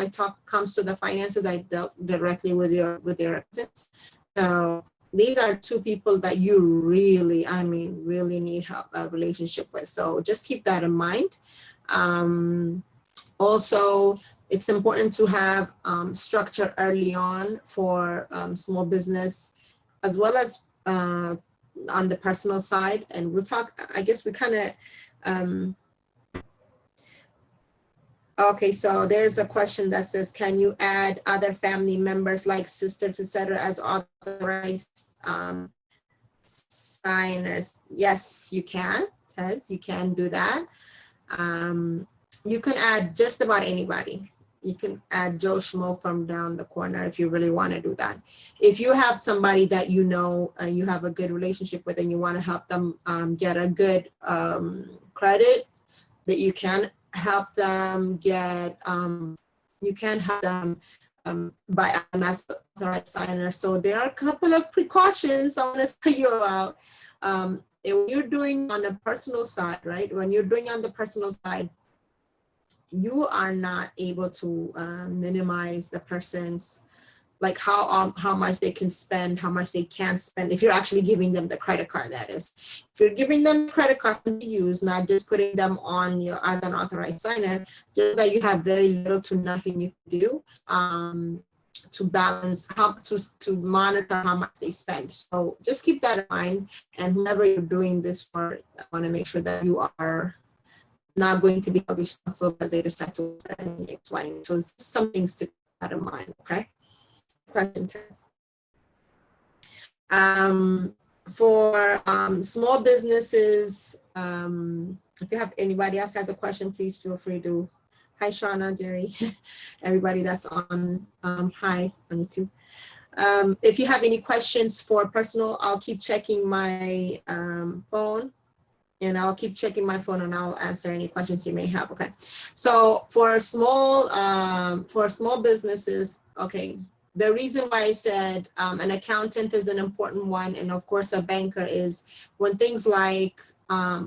comes to the finances, I dealt directly with their accountants. So these are two people that you really need a relationship with. So just keep that in mind. Also, it's important to have structure early on for small business, as well as on the personal side. And we'll talk, I guess we kind of, okay, so there's a question that says, can you add other family members like sisters, etc., as authorized signers? Yes, you can, Tez, you can do that. You can add just about anybody. You can add Joe Schmo from down the corner if you really want to do that. If you have somebody that you know and you have a good relationship with and you want to help them get a good credit, that you can help them get, you can help them by authorized signer. So there are a couple of precautions I want to tell you about. If you're doing on the personal side, right? When you're doing on the personal side, you are not able to minimize the person's, like how much they can spend, how much they can't spend, if you're actually giving them the credit card, that is. If you're giving them the credit card to use, not just putting them on your as an authorized signer, just that you have very little to nothing you can do to balance, how to monitor how much they spend. So just keep that in mind. And whoever you're doing this for, I want to make sure that you are not going to be held responsible because they decide to explain. So some things to keep that in mind, okay? Question test. For small businesses, if you have anybody else has a question, please feel free to. Hi, Shauna, Jerry, everybody that's on, hi on YouTube. If you have any questions for personal, I'll keep checking my phone. And I'll keep checking my phone and I'll answer any questions you may have, okay? So for small businesses, okay, the reason why I said an accountant is an important one, and of course a banker, is when things like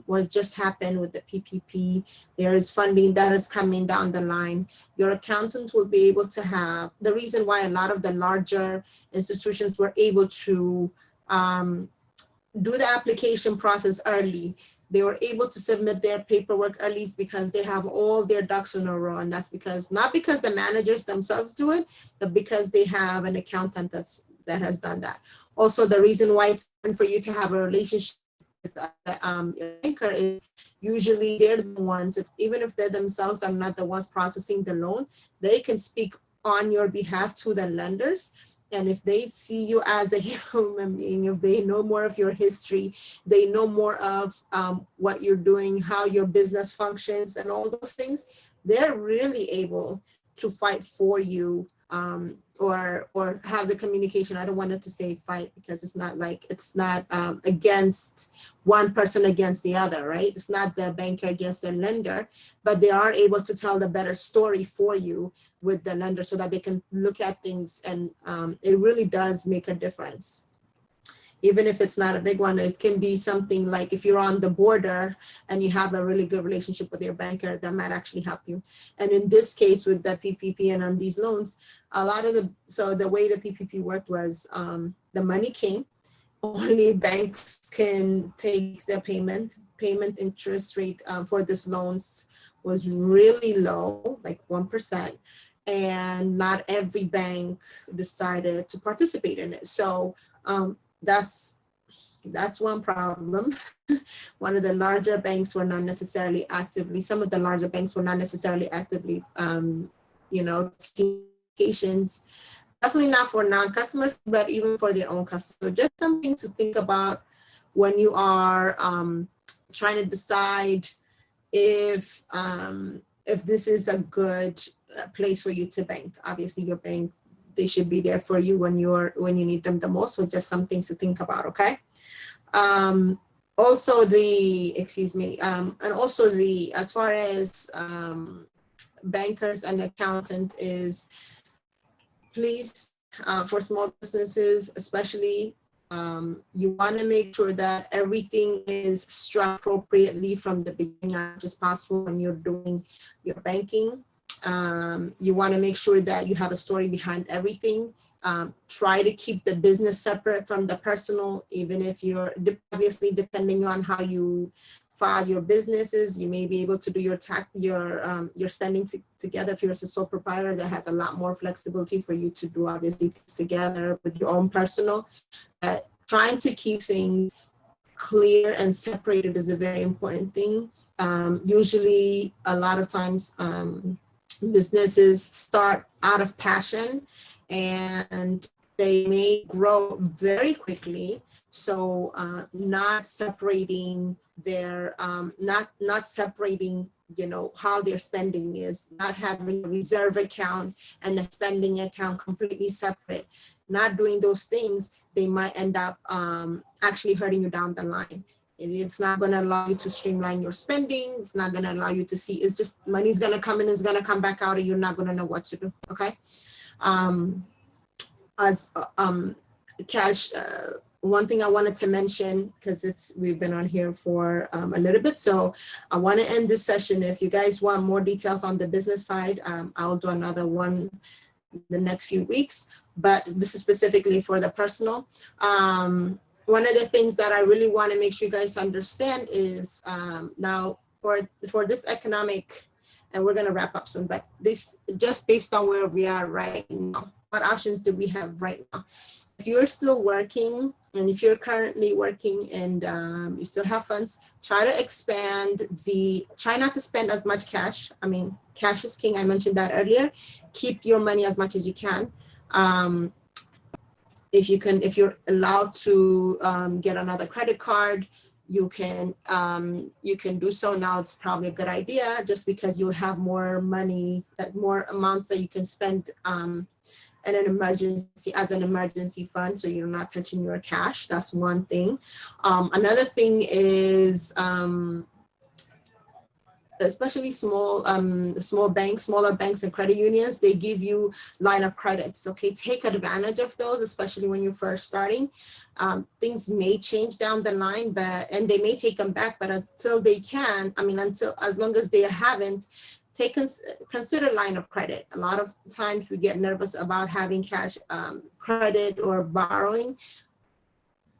what just happened with the PPP, there is funding that is coming down the line. Your accountant will be able to have, the reason why a lot of the larger institutions were able to do the application process early. They were able to submit their paperwork early because they have all their ducks in a row. And that's because, not because the managers themselves do it, but because they have an accountant that has done that. Also, the reason why it's important for you to have a relationship with your banker is usually they're the ones, even if they themselves are not the ones processing the loan, they can speak on your behalf to the lenders. And if they see you as a human being, if they know more of your history, they know more of what you're doing, how your business functions and all those things, they're really able to fight for you or have the communication. I don't want it to say fight because it's not like, it's not against one person against the other, right? It's not the banker against the lender, but they are able to tell the better story for you with the lender so that they can look at things, and it really does make a difference. Even if it's not a big one, it can be something like if you're on the border and you have a really good relationship with your banker, that might actually help you. And in this case with the PPP and on these loans, a lot of so the way the PPP worked was the money came, only banks can take the payment interest rate for these loans was really low, like 1%. And not every bank decided to participate in it. So that's one problem. One of the larger banks were not necessarily actively, some of the larger banks were not necessarily actively, taking applications, definitely not for non-customers, but even for their own customers. Just something to think about when you are trying to decide if this is a good place for you to bank. Obviously your bank, they should be there for you when you need them the most. So just some things to think about, okay? Also as far as bankers and accountant is, please, for small businesses especially, you want to make sure that everything is struck appropriately from the beginning as much as possible when you're doing your banking. You want to make sure that you have a story behind everything. Try to keep the business separate from the personal, even if you're obviously depending on how you file your businesses, you may be able to do your spending together. If you're a sole proprietor, that has a lot more flexibility for you to do obviously together with your own personal. Trying to keep things clear and separated is a very important thing. Usually, a lot of times, businesses start out of passion and they may grow very quickly. So not separating their, not separating, how their spending is, not having a reserve account and a spending account completely separate, not doing those things, they might end up actually hurting you down the line. It's not going to allow you to streamline your spending. It's not going to allow you to see, it's just money's going to come in, it's going to come back out, and you're not going to know what to do, okay? as cash. One thing I wanted to mention, because we've been on here for a little bit, so I want to end this session. If you guys want more details on the business side, I'll do another one the next few weeks, but this is specifically for the personal. One of the things that I really want to make sure you guys understand is now for this economic, and we're going to wrap up soon, but this just based on where we are right now, what options do we have right now? If you're still working, and if you're currently working and you still have funds, try to expand try not to spend as much cash. I mean, cash is king. I mentioned that earlier. Keep your money as much as you can. If you're allowed to get another credit card, you can do so now. It's probably a good idea, just because you'll have more money, more amounts that you can spend in an emergency, as an emergency fund, so you're not touching your cash. That's one thing. Another thing is, especially smaller banks and credit unions, they give you line of credits. Okay, take advantage of those, especially when you're first starting. Things may change down the line, and they may take them back, but until they can, as long as they haven't, consider line of credit. A lot of times we get nervous about having cash credit or borrowing.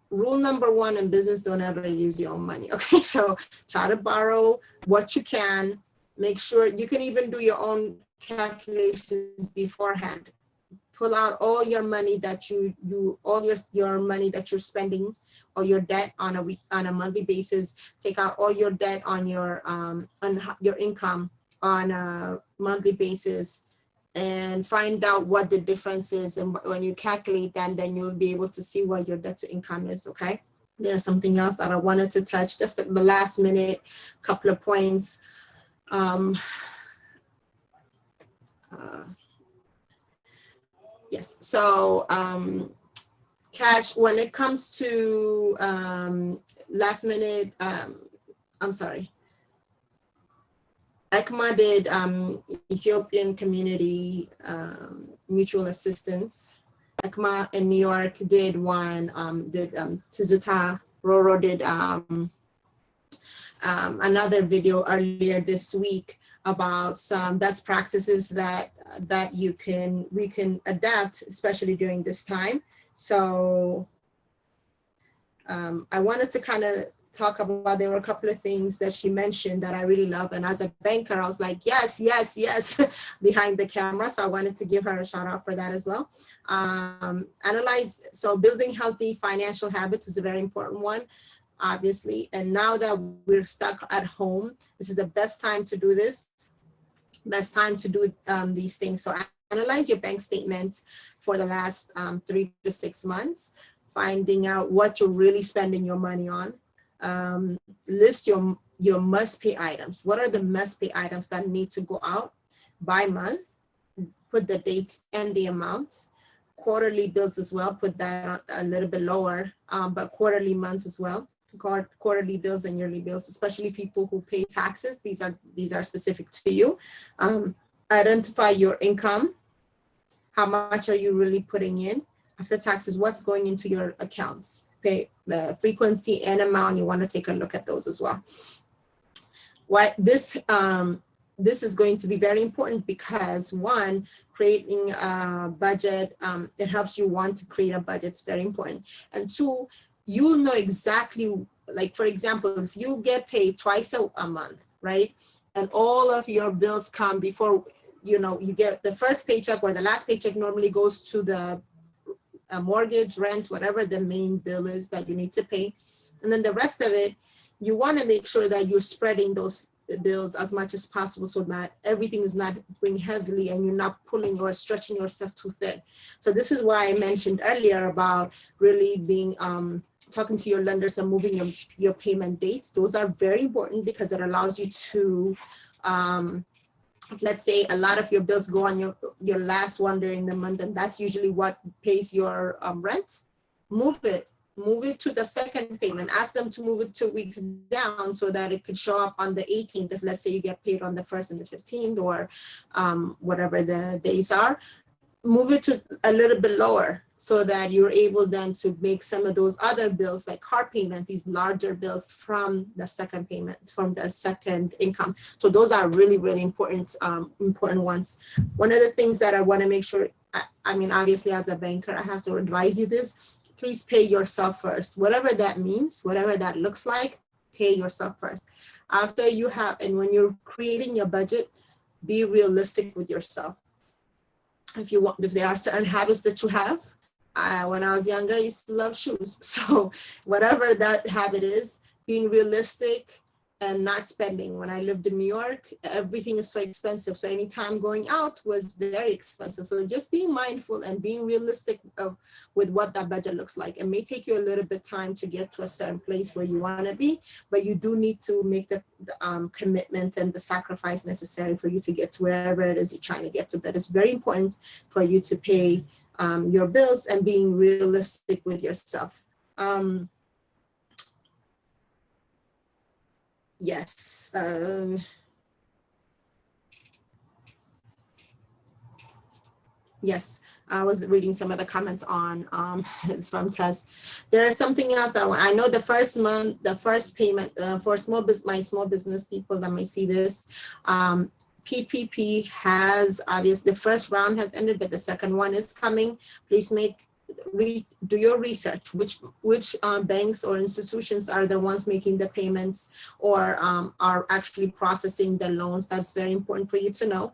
Rule number one in business: don't ever use your own money. Okay, so try to borrow what you can. Make sure you can even do your own calculations beforehand. Pull out all your money that your money that you're spending, or your debt on a monthly basis. Take out all your debt on your income on a monthly basis, and find out what the difference is. And when you calculate that, then you'll be able to see what your debt to income is. Okay. There's something else that I wanted to touch, just at the last minute, couple of points. Yes. So cash, when it comes to last minute, I'm sorry. ECMA did Ethiopian Community Mutual Assistance. ECMA in New York did one, Tizuta Roro did another video earlier this week about some best practices that we can adapt, especially during this time. So I wanted to kind of talk about, there were a couple of things that she mentioned that I really love. And as a banker, I was like, yes, yes, yes, behind the camera. So I wanted to give her a shout out for that as well. So building healthy financial habits is a very important one, obviously. And now that we're stuck at home, this is the best time to do this, best time to do these things. So analyze your bank statements for the last 3 to 6 months, finding out what you're really spending your money on. List your must-pay items. What are the must-pay items that need to go out by month? Put the dates and the amounts. Quarterly bills as well, put that a little bit lower, but quarterly months as well. Quarterly bills and yearly bills, especially people who pay taxes. These are specific to you. Identify your income. How much are you really putting in? After taxes, what's going into your accounts? Pay the frequency and amount. You want to take a look at those as well. This is going to be very important because, one, creating a budget, it helps you want to create a budget. It's very important. And two, you'll know exactly, like, for example, if you get paid twice a month, right? And all of your bills come before, you get the first paycheck, or the last paycheck normally goes to the mortgage, rent, whatever the main bill is that you need to pay. And then the rest of it, you want to make sure that you're spreading those bills as much as possible so that everything is not weighing heavily and you're not pulling or stretching yourself too thin. So this is why I mentioned earlier about really being, talking to your lenders and moving your payment dates. Those are very important because it allows you to, let's say a lot of your bills go on your last one during the month, and that's usually what pays your rent. Move it to the second payment. Ask them to move it 2 weeks down so that it could show up on the 18th. If, let's say, you get paid on the 1st and the 15th, or whatever the days are. move it to a little bit lower so that you're able then to make some of those other bills like car payments, these larger bills from the second payment, from the second income. So those are really, really important, important ones. One of the things that I want to make sure, I mean, obviously as a banker, I have to advise you this, please pay yourself first. Whatever that means, whatever that looks like, pay yourself first. After you have, and when you're creating your budget, be realistic with yourself. If there are certain habits that you have, when I was younger, I used to love shoes. So whatever that habit is, being realistic and not spending. When I lived in New York, everything is so expensive. So anytime going out was very expensive. So just being mindful and being realistic with what that budget looks like. It may take you a little bit time to get to a certain place where you want to be, but you do need to make the commitment and the sacrifice necessary for you to get to wherever it is you're trying to get to. But it's very important for you to pay your bills and being realistic with yourself. Yes. Yes, I was reading some of the comments on from Tess. There is something else that I know. The first month, the first payment for my small business people that may see this, PPP has obviously the first round has ended, but the second one is coming. Please do your research. Which banks or institutions are the ones making the payments or are actually processing the loans? That's very important for you to know,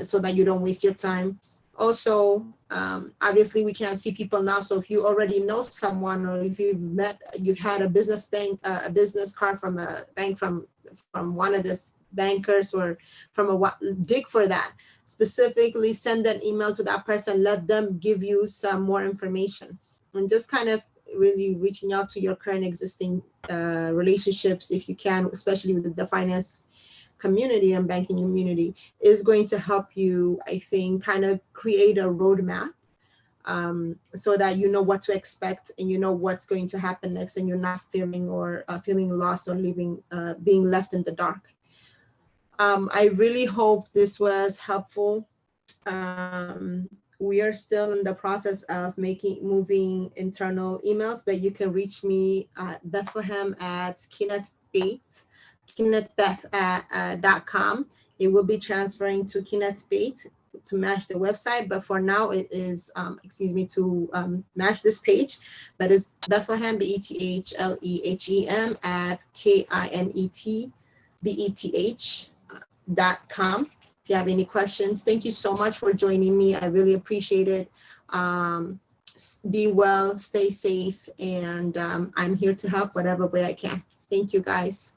so that you don't waste your time. Also, obviously we can't see people now. So if you already know someone, or if you've had a business card from a bank from one of the bankers or dig for that. Specifically send an email to that person, let them give you some more information, and just kind of really reaching out to your current existing relationships if you can, especially with the finance community and banking community, is going to help you, I think, kind of create a roadmap so that you know what to expect and you know what's going to happen next, and you're not feeling lost or being left in the dark. I really hope this was helpful. We are still in the process of moving internal emails, but you can reach me at Bethlehem at KinetBeth.com. It will be transferring to KinetBait to match the website, but for now it is, to match this page, but it's Bethlehem, BETHLEHEM at KINETBETH.com. If you have any questions, thank you so much for joining me. I really appreciate it. Be well, stay safe, and I'm here to help whatever way I can. Thank you, guys.